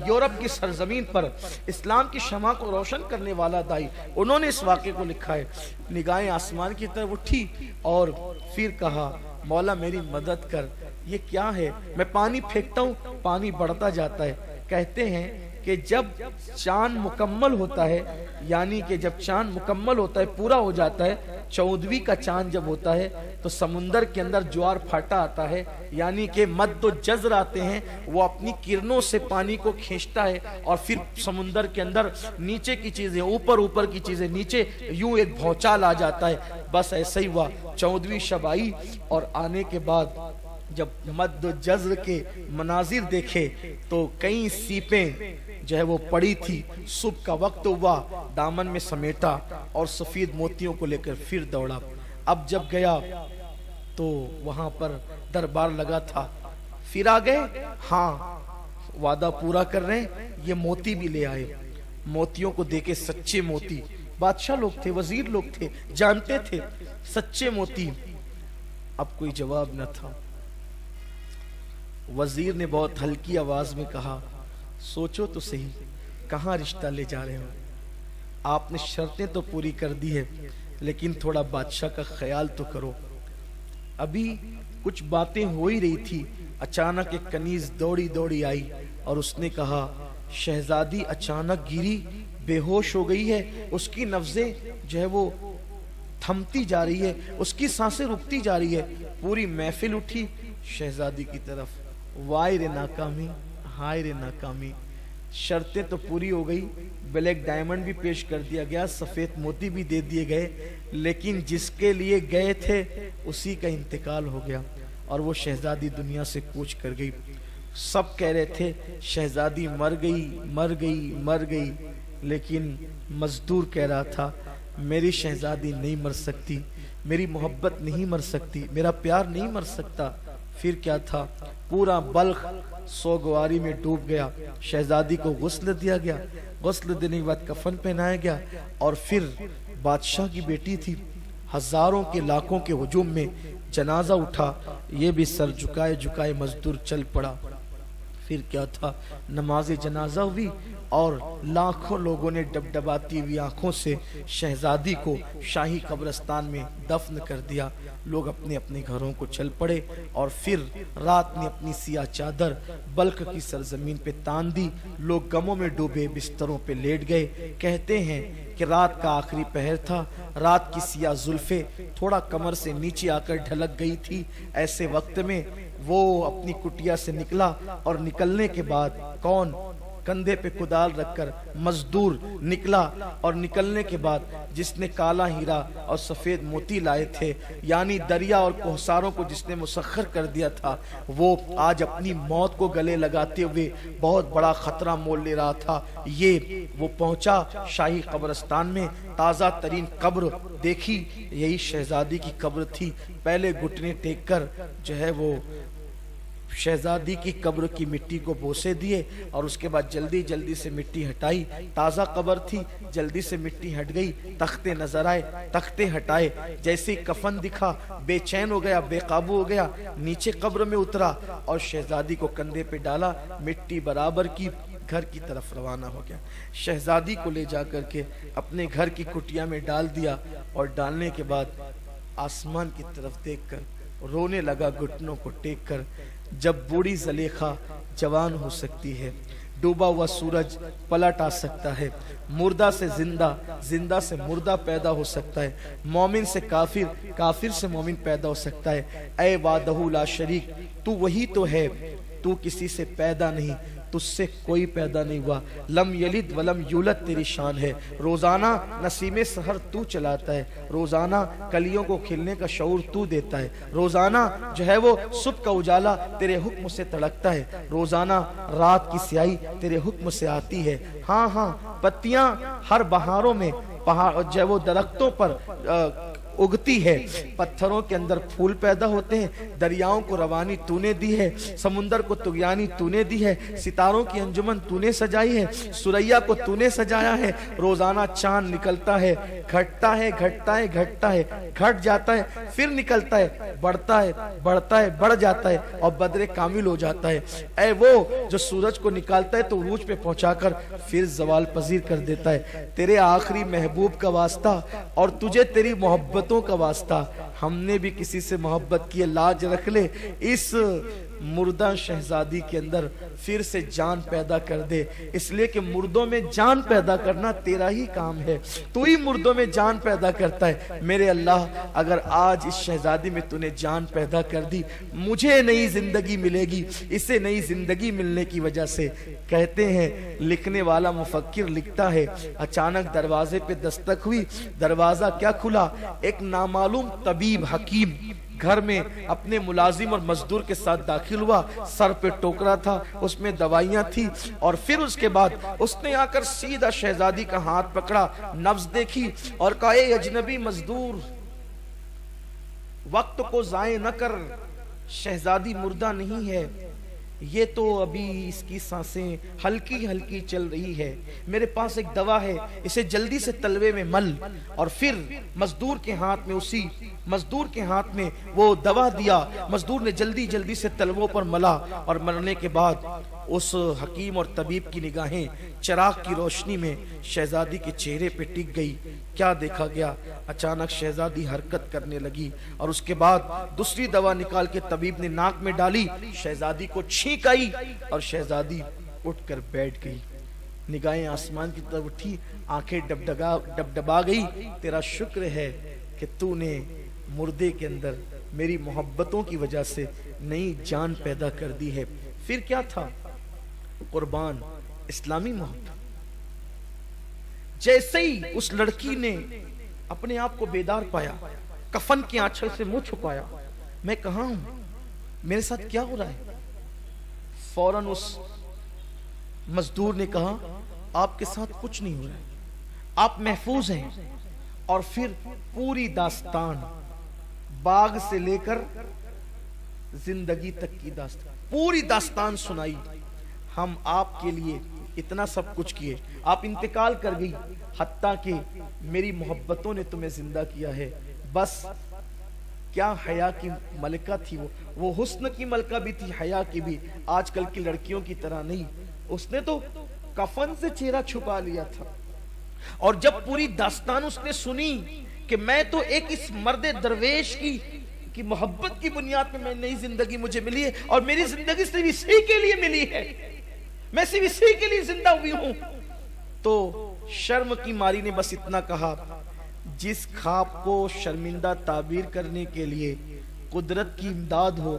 یورپ کی سرزمین پر اسلام کی شمع کو روشن کرنے والا دائی, انہوں نے اس واقعے کو لکھا ہے. نگاہیں آسمان کی طرف اٹھی اور پھر کہا مولا میری مدد کر. یہ کیا ہے؟ میں پانی پھینکتا ہوں, پانی بڑھتا جاتا ہے. کہتے ہیں کہ جب چاند مکمل ہوتا ہے, یعنی کہ جب چاند مکمل ہوتا ہے, پورا ہو جاتا ہے, 14ویں کا چاند جب ہوتا ہے تو سمندر کے اندر جوار پھاٹا آتا ہے, یعنی کہ مد و جزر آتے ہیں, وہ اپنی کرنوں سے پانی کو کھینچتا ہے اور پھر سمندر کے اندر نیچے کی چیزیں اوپر, اوپر کی چیزیں نیچے, یوں ایک بھونچال آ جاتا ہے. بس ایسا ہی ہوا. 14ویں شب آئی اور آنے کے بعد جب مد و جزر کے مناظر دیکھے تو کئی سیپیں جو ہے وہ پڑی تھی. صبح کا وقت ہوا, دامن میں سمیٹا اور سفید موتیوں کو لے کر پھر دوڑا. اب جب گیا تو وہاں پر دربار لگا تھا. پھر آ گئے, ہاں وعدہ پورا کر رہے ہیں, یہ موتی بھی لے آئے. موتیوں کو دیکھے سچے موتی, بادشاہ لوگ تھے, وزیر لوگ تھے, جانتے تھے سچے موتی. اب کوئی جواب نہ تھا. وزیر نے بہت ہلکی آواز میں کہا سوچو تو صحیح, کہاں رشتہ لے جا رہے ہو. آپ نے شرطیں تو پوری کر دی ہے, لیکن تھوڑا بادشاہ کا خیال تو کرو. ابھی کچھ باتیں ہو ہی رہی تھی, اچانک ایک کنیز دوڑی دوڑی آئی اور اس نے کہا شہزادی اچانک گری, بے ہوش ہو گئی ہے. اس کی نبضیں جو ہے وہ تھمتی جا رہی ہے, اس کی سانسیں رکتی جا رہی ہے. پوری محفل اٹھی شہزادی کی طرف. وائے رے ناکامی, ہائے رے ناکامی. شرطیں تو پوری ہو گئی, بلیک ڈائمنڈ بھی پیش کر دیا گیا, سفید موتی بھی دے دیے گئے, لیکن جس کے لیے گئے تھے اسی کا انتقال ہو گیا اور وہ شہزادی دنیا سے کوچ کر گئی. سب کہہ رہے تھے شہزادی مر گئی, مر گئی, مر گئی, لیکن مزدور کہہ رہا تھا میری شہزادی نہیں مر سکتی, میری محبت نہیں مر سکتی, میرا پیار نہیں مر سکتا. پھر کیا تھا, پورا بلخ سوگواری میں ڈوب گیا. شہزادی کو غسل دیا گیا, غسل دینے کے بعد کفن پہنایا گیا, اور پھر بادشاہ کی بیٹی تھی, ہزاروں کے لاکھوں کے ہجوم میں جنازہ اٹھا, یہ بھی سر جھکائے جھکائے مزدور چل پڑا. پھر کیا تھا، نماز جنازہ ہوئی اور لاکھوں لوگوں نے ڈبڈباتی ہوئی آنکھوں سے شہزادی کو شاہی قبرستان میں دفن کر دیا۔ لوگ اپنے اپنے گھروں کو چل پڑے اور پھر رات نے اپنی سیاہ چادر بلخ کی سرزمین پہ تان دی۔ لوگ غموں میں ڈوبے بستروں پہ لیٹ گئے۔ کہتے ہیں کہ رات کا آخری پہر تھا، رات کی سیاہ زلفیں تھوڑا کمر سے نیچے آ کر ڈھلک گئی تھی۔ ایسے وقت میں وہ اپنی کٹیا سے نکلا اور نکلنے کے بعد کون؟ کندھے پہ کدال رکھ کر مزدور نکلا، اور نکلنے کے بعد جس نے کالا ہیرا اور سفید موتی لائے تھے، یعنی دریا اور کوہساروں کو جس نے مسخر کر دیا تھا، وہ آج اپنی موت کو گلے لگاتے ہوئے بہت بڑا خطرہ مول لے رہا تھا۔ وہ پہنچا شاہی قبرستان میں، تازہ ترین قبر دیکھی، یہی شہزادی کی قبر تھی۔ پہلے گھٹنے ٹیک کر جو ہے وہ شہزادی کی قبر کی مٹی کو بوسے دیے اور اس کے بعد جلدی جلدی سے مٹی ہٹائی۔ تازہ قبر تھی، جلدی سے مٹی ہٹ گئی۔ تختے نظر آئے، تختے ہٹائے، جیسے کفن دکھا بے چین ہو گیا، بے قابو ہو گیا، نیچے قبر میں اترا اور شہزادی کو کندھے پہ ڈالا، مٹی برابر کی، گھر کی طرف روانہ ہو گیا۔ شہزادی کو لے جا کر کے اپنے گھر کی کٹیا میں ڈال دیا اور ڈالنے کے بعد آسمان کی طرف دیکھ کر رونے لگا گھٹنوں کو ٹیک کر۔ جب بوڑھی زلیخا جوان ہو سکتی ہے، ڈوبا ہوا سورج پلٹ آ سکتا ہے، مردہ سے زندہ، زندہ سے مردہ پیدا ہو سکتا ہے، مومن سے کافر، کافر سے مومن پیدا ہو سکتا ہے۔ اے وحدہ لا شریک، تو وہی تو ہے، تو کسی سے پیدا نہیں، تجھ سے کوئی پیدا نہیں ہوا، لم یلد ولم یولد تیری شان ہے۔ روزانہ نسیم سحر تو چلاتا ہے، روزانہ کلیوں کو کھلنے کا شعور تو دیتا ہے، روزانہ جو ہے وہ صبح کا اجالا تیرے حکم سے تڑکتا ہے، روزانہ رات کی سیاہی تیرے حکم سے آتی ہے۔ ہاں ہاں، پتیاں ہر بہاروں میں جو ہے وہ درختوں پر اگتی ہے، پتھروں کے اندر پھول پیدا ہوتے ہیں، دریاؤں کو روانی تو نے دی ہے، سمندر کو طغیانی تو نے دی ہے، ستاروں کی انجمن تو نے سجائی ہے، سریا کو تو نے سجایا ہے۔ روزانہ چاند نکلتا ہے، گھٹتا ہے، گھٹتا ہے، گھٹتا ہے، گھٹ جاتا ہے، پھر نکلتا ہے، بڑھتا ہے، بڑھتا ہے، بڑھ جاتا ہے اور بدر کامل ہو جاتا ہے۔ اے وہ جو سورج کو نکالتا ہے تو عروج پہ پہنچا کر پھر زوال پذیر کر دیتا ہے۔ تیرے آخری محبوب کا واسطہ اور تجھے تیری محبتوں کا واسطہ، ہم نے بھی کسی سے محبت کی، لاج رکھ لے، اس مردہ شہزادی کے اندر پھر سے جان پیدا کر دے، اس لیے کہ مردوں میں جان پیدا کرنا تیرا ہی کام ہے، تو ہی مردوں میں جان پیدا کرتا ہے۔ میرے اللہ، اگر آج اس شہزادی میں تو نے جان پیدا کر دی، مجھے نئی زندگی ملے گی، اسے نئی زندگی ملنے کی وجہ سے۔ کہتے ہیں لکھنے والا مفکر لکھتا ہے، اچانک دروازے پہ دستک ہوئی، دروازہ کیا کھلا، ایک نامعلوم طبیب حکیم گھر میں اپنے ملازم اور مزدور کے ساتھ داخل ہوا، سر پہ ٹوکرا تھا، اس میں دوائیاں تھی، اور پھر اس کے بعد اس نے آ کر سیدھا شہزادی کا ہاتھ پکڑا، نبض دیکھی اور کہا، اے اجنبی مزدور، وقت کو ضائع نہ کر، شہزادی مردہ نہیں ہے، یہ تو ابھی اس کی سانسیں ہلکی ہلکی چل رہی ہے، میرے پاس ایک دوا ہے، اسے جلدی سے تلوے میں مل۔ اور پھر مزدور کے ہاتھ میں مزدور کے ہاتھ میں وہ دوا دیا، مزدور نے جلدی جلدی سے تلووں پر ملا، اور ملنے کے بعد اس حکیم اور طبیب کی نگاہیں چراغ کی روشنی میں شہزادی کے چہرے پہ ٹک گئی۔ کیا دیکھا گیا، اچانک شہزادی حرکت کرنے لگی، اور اس کے بعد دوسری دوا نکال کے طبیب نے ناک میں ڈالی، شہزادی کو چھینک آئی اور شہزادی اٹھ کر بیٹھ گئی، نگاہیں آسمان کی طرف اٹھی، آنکھیں ڈبڈبا گئی۔ تیرا شکر ہے کہ تو نے مردے کے اندر میری محبتوں کی وجہ سے نئی جان پیدا کر دی ہے۔ پھر کیا تھا، قربان اسلامی محبت۔ جیسے ہی اس لڑکی نے اپنے آپ کو بیدار پایا، کفن کے آنچل سے منہ چھپایا، میں کہاں ہوں، میرے ساتھ کیا ہو رہا ہے، فوراً اس مزدور نے کہا، آپ کے ساتھ کچھ نہیں ہو رہا ہے، آپ محفوظ ہیں۔ اور پھر پوری داستان، باغ سے لے کر زندگی تک کی داستان، پوری داستان سنائی۔ ہم آپ کے لیے اتنا سب کچھ کیے، آپ انتقال کر گئی، حتیٰ کہ میری محبتوں نے تمہیں زندہ کیا ہے، بس کیا حیا کی ملکہ تھی وہ حسن کی ملکہ بھی تھی، حیا کی بھی، آج کل کی لڑکیوں کی طرح نہیں۔ اس نے تو کفن سے چہرہ چھپا لیا تھا، اور جب پوری داستان اس نے سنی کہ میں تو ایک اس مرد درویش کی محبت کی بنیاد پہ میں نئی زندگی مجھے ملی ہے، اور میری زندگی صرف اسی کے لیے ملی ہے، میں صرف اسی کے لیے زندہ ہوئی ہوں، تو شرم کی ماری نے بس اتنا کہا، جس خواب کو شرمندہ تعبیر کرنے کے لیے قدرت کی امداد ہو،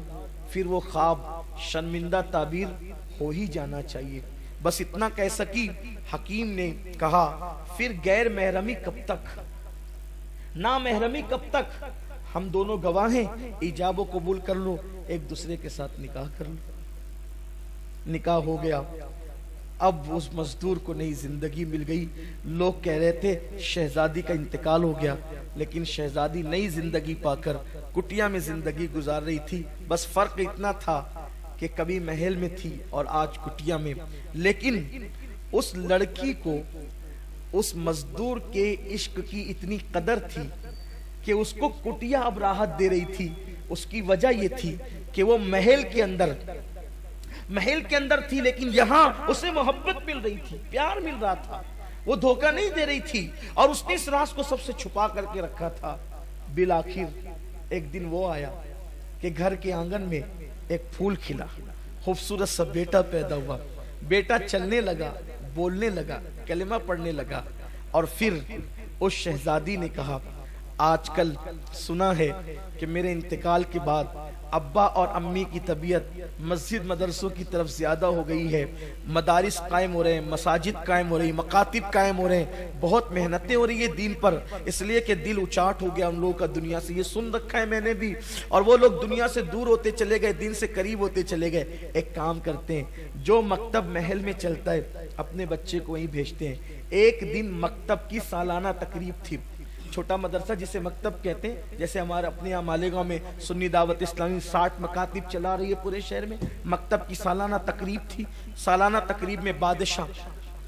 پھر وہ خواب شرمندہ تعبیر ہو ہی جانا چاہیے۔ بس اتنا کہہ سکی۔ حکیم نے کہا پھر غیر محرمی کب تک، نا محرمی کب تک، ہم دونوں گواہ ہیں، ایجاب و قبول کر لو، ایک دوسرے کے ساتھ نکاح کر لو۔ نکاح ہو گیا۔ اب اس مزدور کو نئی زندگی مل گئی۔ لوگ کہہ رہے تھے شہزادی کا انتقال ہو گیا، لیکن شہزادی نئی زندگی پا کر کٹیا میں زندگی گزار رہی تھی۔ بس فرق اتنا تھا کہ کبھی محل میں تھی اور آج کٹیا میں۔ لیکن اس لڑکی کو اس مزدور کے عشق کی اتنی قدر تھی کہ اس کو کٹیا اب راحت دے رہی تھی۔ اس کی وجہ یہ تھی کہ وہ محل کے اندر تھی، لیکن یہاں اسے محبت مل رہی تھی، پیار مل رہا تھا، وہ دھوکہ نہیں دے رہی تھی، اور اس نے اس راز کو سب سے چھپا کر کے رکھا تھا۔ بالآخر ایک دن وہ آیا کہ گھر کے آنگن میں ایک پھول کھلا، خوبصورت سا بیٹا پیدا ہوا۔ بیٹا چلنے لگا، بولنے لگا، کلمہ پڑھنے لگا، اور پھر اس شہزادی نے کہا آج کل سنا ہے کہ میرے انتقال کے بعد ابا اور امی کی طبیعت مسجد مدرسوں کی طرف زیادہ ہو گئی ہے، مدارس قائم ہو رہے ہیں، مساجد قائم ہو رہی، مکاتب قائم ہو رہے ہیں، بہت محنتیں ہو رہی ہے دین پر، اس لیے کہ دل اچاٹ ہو گیا ہم لوگوں کا دنیا سے۔ یہ سن رکھا ہے میں نے بھی، اور وہ لوگ دنیا سے دور ہوتے چلے گئے، دین سے قریب ہوتے چلے گئے۔ ایک کام کرتے ہیں، جو مکتب محل میں چلتا ہے اپنے بچے کو وہیں بھیجتے ہیں۔ ایک دن مکتب کی سالانہ تقریب تھی، چھوٹا مدرسہ جسے مکتب کہتے ہیں، جیسے ہمارے اپنے یہاں مالیگاؤں میں سنی دعوت اسلامی 60 مکاتب چلا رہی ہے پورے شہر میں، مکتب کی سالانہ تقریب تھی۔ سالانہ تقریب میں بادشاہ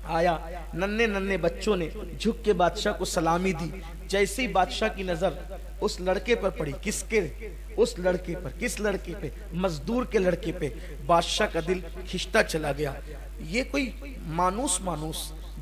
آیا، ننھے بچوں نے جھک کے بادشاہ کو سلامی دی۔ جیسے ہی بادشاہ کی نظر اس لڑکے پر پڑی، اس لڑکے پر، کس لڑکے پہ؟ مزدور کے لڑکے پہ، بادشاہ کا دل کھنچتا چلا گیا۔ یہ کوئی مانوس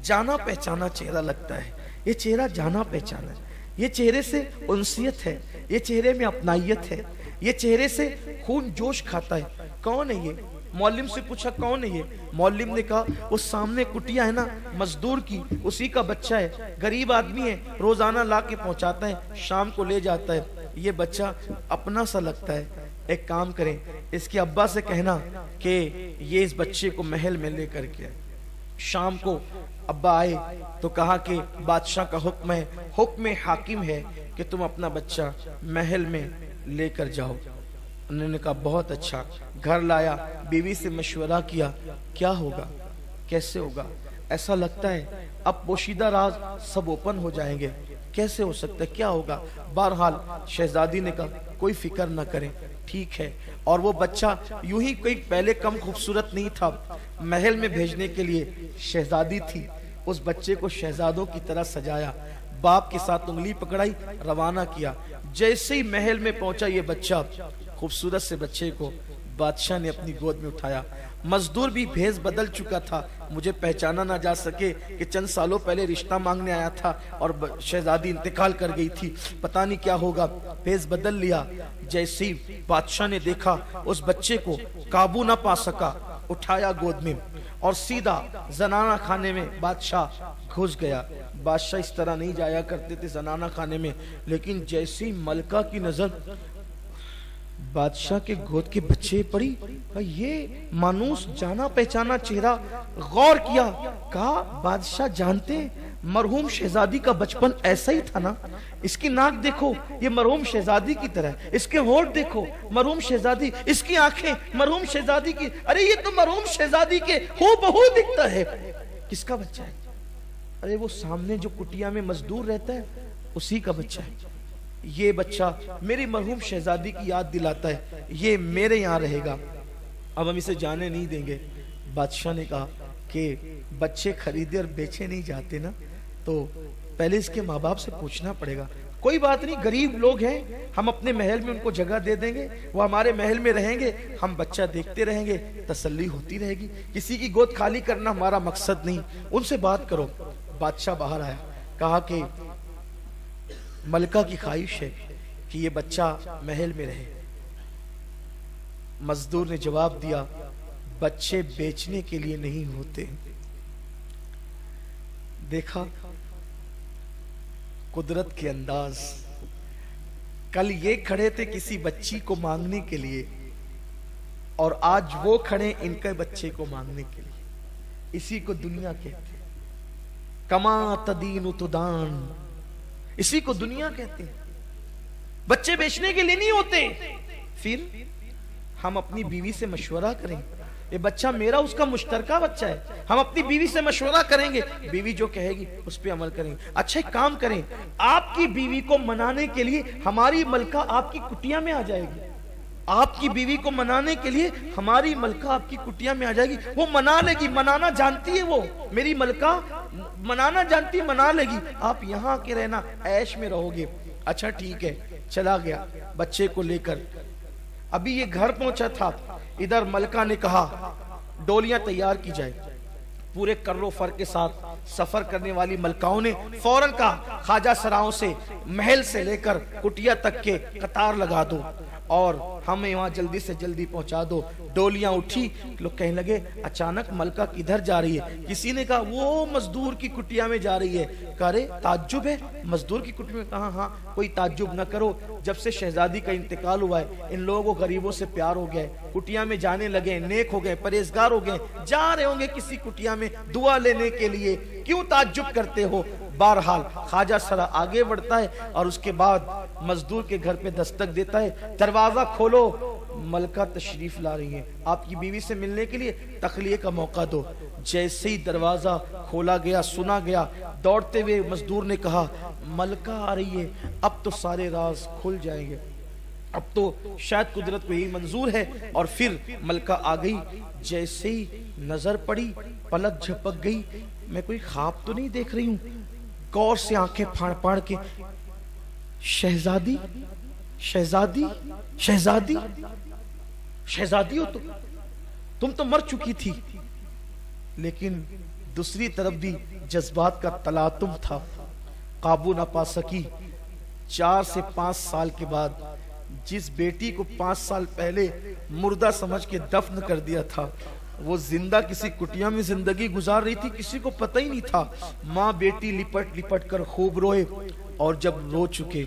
جانا پہچانا چہرہ لگتا ہے، یہ چہرہ جانا پہچانا ہے، یہ چہرے سے انسیت ہے، یہ چہرے میں اپنائیت ہے، یہ چہرے سے خون جوش کھاتا ہے۔ کون ہے یہ؟ معلم سے پوچھا کون ہے یہ؟ معلم نے کہا وہ سامنے کٹیا ہے نا مزدور کی، اسی کا بچہ ہے، غریب آدمی ہے، روزانہ لا کے پہنچاتا ہے، شام کو لے جاتا ہے، یہ بچہ اپنا سا لگتا ہے۔ ایک کام کریں، اس کے ابا سے کہنا کہ یہ اس بچے کو محل میں لے کر کے۔ شام کو ابا آئے تو کہا کہ بادشاہ کا حکم ہے، حکم حاکم ہے کہ تم اپنا بچہ محل میں لے کر جاؤ۔ انہوں نے کہا بہت اچھا۔ گھر لایا، بیوی سے مشورہ کیا، کیا ہوگا، کیسے ہوگا؟ ایسا لگتا ہے اب پوشیدہ راز سب اوپن ہو جائیں گے، کیسے ہو سکتا ہے، کیا ہوگا؟ بہرحال شہزادی نے کہا کوئی فکر نہ کریں، ٹھیک ہے۔ اور وہ بچہ یوں ہی کوئی پہلے کم خوبصورت نہیں تھا، محل میں بھیجنے کے لیے شہزادی تھی، اس بچے کو شہزادوں کی طرح سجایا، باپ کے ساتھ انگلی پکڑائی، روانہ کیا۔ جیسے ہی محل میں پہنچا یہ بچہ، خوبصورت سے بچے کو بادشاہ نے اپنی گود میں اٹھایا۔ مزدور بھی بھیس بدل چکا تھا، مجھے پہچانا نہ جا سکے کہ چند سالوں پہلے رشتہ مانگنے آیا تھا اور شہزادی انتقال کر گئی تھی، پتہ نہیں کیا ہوگا، بھیس بدل لیا۔ جیسے ہی بادشاہ نے دیکھا اس بچے کو قابو نہ پا سکا، اٹھایا گود میں اور سیدھا زنانہ خانے میں بادشاہ گھس گیا۔ بادشاہ اس طرح نہیں جایا کرتے تھے زنانہ خانے میں، لیکن جیسی ملکہ کی نظر بادشاہ کے گود کے بچے پڑی، یہ مانوس جانا پہچانا چہرہ، غور کیا، کہا بادشاہ جانتے ہیں مرحوم شہزادی کا بچپن ایسا ہی تھا نا، اس کی ناک دیکھو یہ مرحوم شہزادی کی طرح، اس کے ہونٹ دیکھو مرحوم شہزادی، اس کی آنکھیں مرحوم شہزادی کی، ارے یہ تو مرحوم شہزادی کے ہو بہو دکھتا ہے۔ کس کا بچہ ہے؟ ارے وہ سامنے جو کٹیا میں مزدور رہتا ہے اسی کا بچہ ہے۔ یہ بچہ میری مرحوم شہزادی کی یاد دلاتا ہے، یہ میرے یہاں رہے گا، اب ہم اسے جانے نہیں دیں گے۔ بادشاہ نے کہا کہ بچے خریدے اور بیچے نہیں جاتے نا، تو پہلے اس کے ماں باپ سے پوچھنا پڑے گا، کوئی بات نہیں، غریب لوگ ہیں، ہم اپنے محل میں ان کو جگہ دے دیں گے، وہ ہمارے محل میں رہیں گے، ہم بچہ دیکھتے رہیں گے، تسلی ہوتی رہے گی، کسی کی گود خالی کرنا ہمارا مقصد نہیں، ان سے بات کرو۔ بادشاہ باہر آیا، کہا کہ ملکہ کی خواہش ہے کہ یہ بچہ محل میں رہے۔ مزدور نے جواب دیا، بچے بیچنے کے لیے نہیں ہوتے۔ دیکھا قدرت کے انداز، کل یہ کھڑے تھے کسی بچی کو مانگنے کے لیے، اور آج وہ کھڑے ان کے بچے کو مانگنے کے لیے۔ اسی کو دنیا کہتے ہیں، کما تدین تدان، اسی کو دنیا کہتے ہیں۔ بچے بیچنے کے لیے نہیں ہوتے۔ پھر ہم اپنی بیوی سے مشورہ کریں، یہ بچہ میرا، اس کا مشترکہ بچہ ہے، ہم اپنی بیوی سے مشورہ کریں گے، بیوی جو کہے گی اس پہ عمل کریں گے۔ اچھا ایک کام کریں، آپ کی بیوی کو منانے کے لیے ہماری ملکہ آپ کی کٹیا میں آ جائے گی، آپ کی بیوی کو منانے کے لیے ہماری ملکہ آپ کی کٹیا میں آ جائے گی، وہ منا لے گی، منانا جانتی ہے وہ، میری ملکہ منانا جانتی، منا لے گی، آپ یہاں کے رہنا، عیش میں رہو گے۔ اچھا ٹھیک ہے، چلا گیا بچے کو لے کر۔ ابھی یہ گھر پہنچا تھا، ادھر ملکہ نے کہا ڈولیاں تیار کی جائے۔ پورے کر و فر کے ساتھ سفر کرنے والی ملکاؤں نے فوراً کہا خواجہ سراؤں سے، محل سے لے کر کٹیا تک کے قطار لگا دو اور ہمیں وہاں جلدی سے جلدی پہنچا دو۔ ڈولیاں اٹھی، لوگ کہنے لگے اچانک ملکہ کدھر جا رہی ہے؟ کسی نے کہا وہ مزدور کی کٹیا میں جا رہی ہے۔ کہا رے تعجب ہے، مزدور کی کٹیا میں؟ کہا ہاں، کوئی تعجب نہ کرو، جب سے شہزادی کا انتقال ہوا ہے ان لوگوں کو غریبوں سے پیار ہو گیا ہے، کٹیا میں جانے لگے، نیک ہو گئے، پرہیزگار ہو گئے، جا رہے ہوں گے کسی کٹیا میں دعا لینے کے لیے، کیوں تعجب کرتے ہو؟ بہرحال خواجہ سرا آگے بڑھتا ہے اور اس کے بعد مزدور کے گھر پہ دستک دیتا ہے، دروازہ کھولو، ملکہ تشریف لا رہی ہیں، آپ کی بیوی سے ملنے کے لیے تخلیے کا موقع دو۔ جیسے ہی دروازہ کھولا گیا، سنا گیا، دوڑتے ہوئے مزدور نے کہا ملکہ آ رہی ہے، اب تو سارے راز کھل جائیں گے، اب تو شاید قدرت کو یہی منظور ہے۔ اور پھر ملکہ آ گئی، جیسے ہی نظر پڑی پلک جھپک گئی، میں کوئی خواب تو نہیں دیکھ رہی ہوں؟ غور سے آنکھیں پھاڑ پھاڑ کے، شہزادی شہزادی شہزادی شہزادی ہو تم تو مر چکی تھی۔ لیکن دوسری طرف بھی جذبات کا تلاطم تھا، قابو نہ پا سکی۔ 4 سے 5 سال کے بعد جس بیٹی کو 5 سال پہلے مردہ سمجھ کے دفن کر دیا تھا، وہ زندہ کسی کٹیا میں زندگی گزار رہی تھی، کسی کو پتہ ہی نہیں تھا۔ ماں بیٹی لپٹ لپٹ کر خوب روئے، اور جب رو چکے،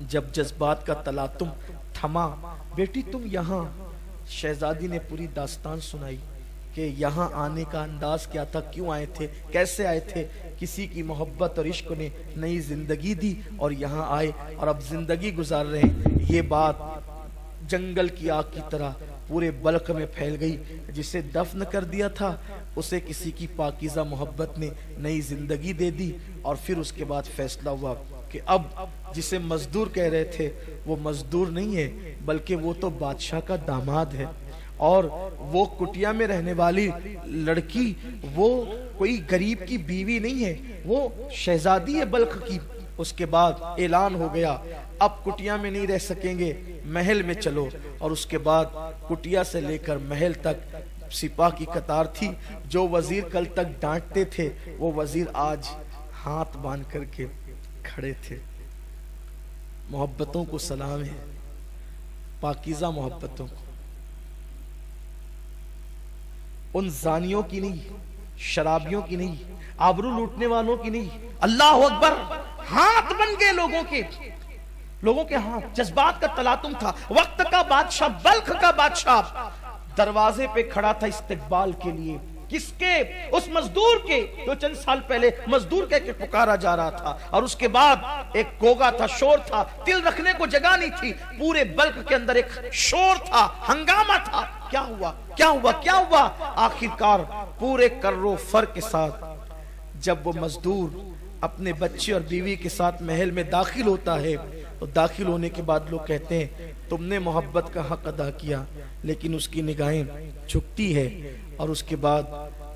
جب جذبات کا تلاطم تھما، بیٹی تم یہاں، شہزادی نے پوری داستان سنائی کہ یہاں آنے کا انداز کیا تھا، کیوں آئے تھے، کیسے آئے تھے، کسی کی محبت اور عشق نے نئی زندگی دی اور یہاں آئے اور اب زندگی گزار رہے ہیں۔ یہ بات جنگل کی آگ کی طرح پورے بلخ میں پھیل گئی، جسے دفن کر دیا تھا اسے کسی کی پاکیزہ محبت نے نئی زندگی دے دی۔ اور پھر اس کے بعد فیصلہ ہوا کہ اب جسے مزدور کہہ رہے تھے وہ مزدور نہیں ہے، بلکہ وہ تو بادشاہ کا داماد ہے، اور وہ کٹیا میں رہنے والی لڑکی وہ کوئی غریب کی بیوی نہیں ہے، وہ شہزادی ہے بلخ کی۔ اس کے بعد اعلان ہو گیا اب کٹیا میں نہیں رہ سکیں گے، محل میں چلو۔ اور اس کے بعد کٹیا سے لے کر محل تک سپاہ کی قطار تھی۔ جو وزیر کل تک ڈانٹتے تھے وہ وزیر آج ہاتھ باندھ کر کے کھڑے تھے۔ محبتوں کو سلام ہے، پاکیزہ محبتوں کو، ان زانیوں کی نہیں، شرابیوں کی نہیں، آبرو لوٹنے والوں کی نہیں۔ اللہ اکبر، ہاتھ بن گئے لوگوں کے ہاتھ، جذبات کا تلاطم تھا۔ وقت کا بادشاہ، بلخ کا بادشاہ دروازے پہ کھڑا تھا استقبال کے لیے، کس کے؟ اس مزدور کے جو چند سال پہلے مزدور کہہ کے پکارا جا رہا تھا۔ اور اس کے بعد ایک گوگا تھا، شور تھا، دل رکھنے کو جگہ نہیں تھی، پورے بلخ کے اندر ایک شور تھا، ہنگامہ تھا۔ کیا ہوا کیا ہوا کیا ہوا؟ آخرکار پورے کر و فر کے ساتھ جب وہ مزدور اپنے بچے اور بیوی کے ساتھ محل میں داخل ہوتا ہے تو داخل ہونے کے بعد لوگ کہتے ہیں تم نے محبت کا حق ادا کیا، لیکن اس کی نگاہیں جھکتی ہے۔ اور اس کے بعد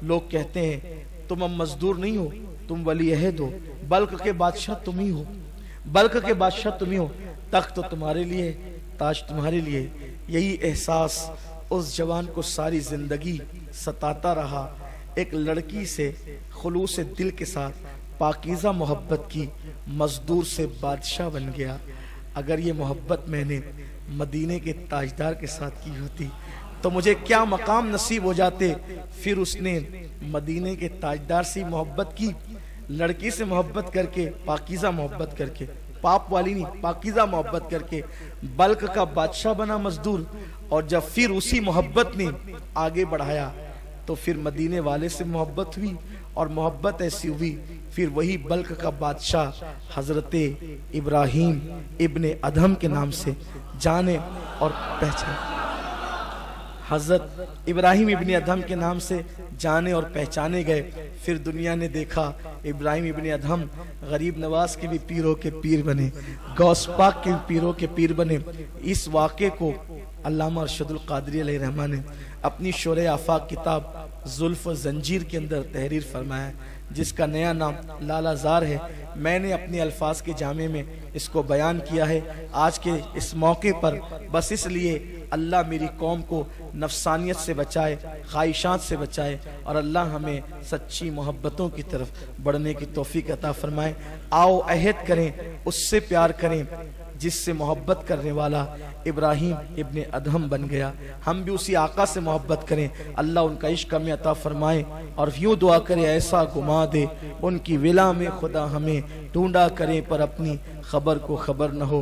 لوگ کہتے ہیں تم اب مزدور نہیں ہو، تم ولی عہد ہو، بلخ کے بادشاہ تم ہی ہو۔ بلک کے بادشاہ تمہیں ہو، تخت تو تمہارے لیے، تاج تمہارے لیے۔ یہی احساس اس جوان کو ساری زندگی ستاتا رہا۔ ایک لڑکی سے خلوص دل کے ساتھ پاکیزہ محبت کی، مزدور سے بادشاہ بن گیا۔ اگر یہ محبت میں نے مدینے کے تاجدار کے ساتھ کی ہوتی تو مجھے کیا مقام نصیب ہو جاتے۔ پھر اس نے مدینے کے تاجدار سے محبت کی، لڑکی سے محبت کر کے، پاکیزہ محبت کر کے، پاپ والی نہیں، پاکیزہ محبت کر کے بلک کا بادشاہ بنا مزدور۔ اور جب پھر اسی محبت نے آگے بڑھایا تو پھر مدینے والے سے محبت ہوئی، اور محبت ایسی ہوئی پھر وہی بلک کا بادشاہ حضرت ابراہیم ابن ادہم کے نام سے جانے اور پہچانے، حضرت ابراہیم ابن ادہم کے نام سے جانے اور پہچانے گئے۔ پھر دنیا نے دیکھا ابراہیم ابن ادہم غریب نواز کے بھی پیروں کے پیر بنے، غوث پاک کے بھی پیروں کے پیر بنے۔ اس واقعے کو علامہ ارشد القادری علیہ رحمہ نے اپنی شرح آفاق کتاب زلف و زنجیر کے اندر تحریر فرمایا ہے، جس کا نیا نام لالہ زار ہے۔ میں نے اپنے الفاظ کے جامع میں اس کو بیان کیا ہے آج کے اس موقع پر، بس اس لیے اللہ میری قوم کو نفسانیت سے بچائے، خواہشات سے بچائے، اور اللہ ہمیں سچی محبتوں کی طرف بڑھنے کی توفیق عطا فرمائے۔ آؤ عہد کریں، اس سے پیار کریں جس سے محبت کرنے والا ابراہیم ابن ادہم بن گیا۔ ہم بھی اسی آقا سے محبت کریں، اللہ ان کا عشق ہمیں عطا فرمائے، اور یوں دعا کرے ایسا گما دے ان کی ولا میں خدا ہمیں، ڈھونڈا کریں پر اپنی خبر کو خبر نہ ہو۔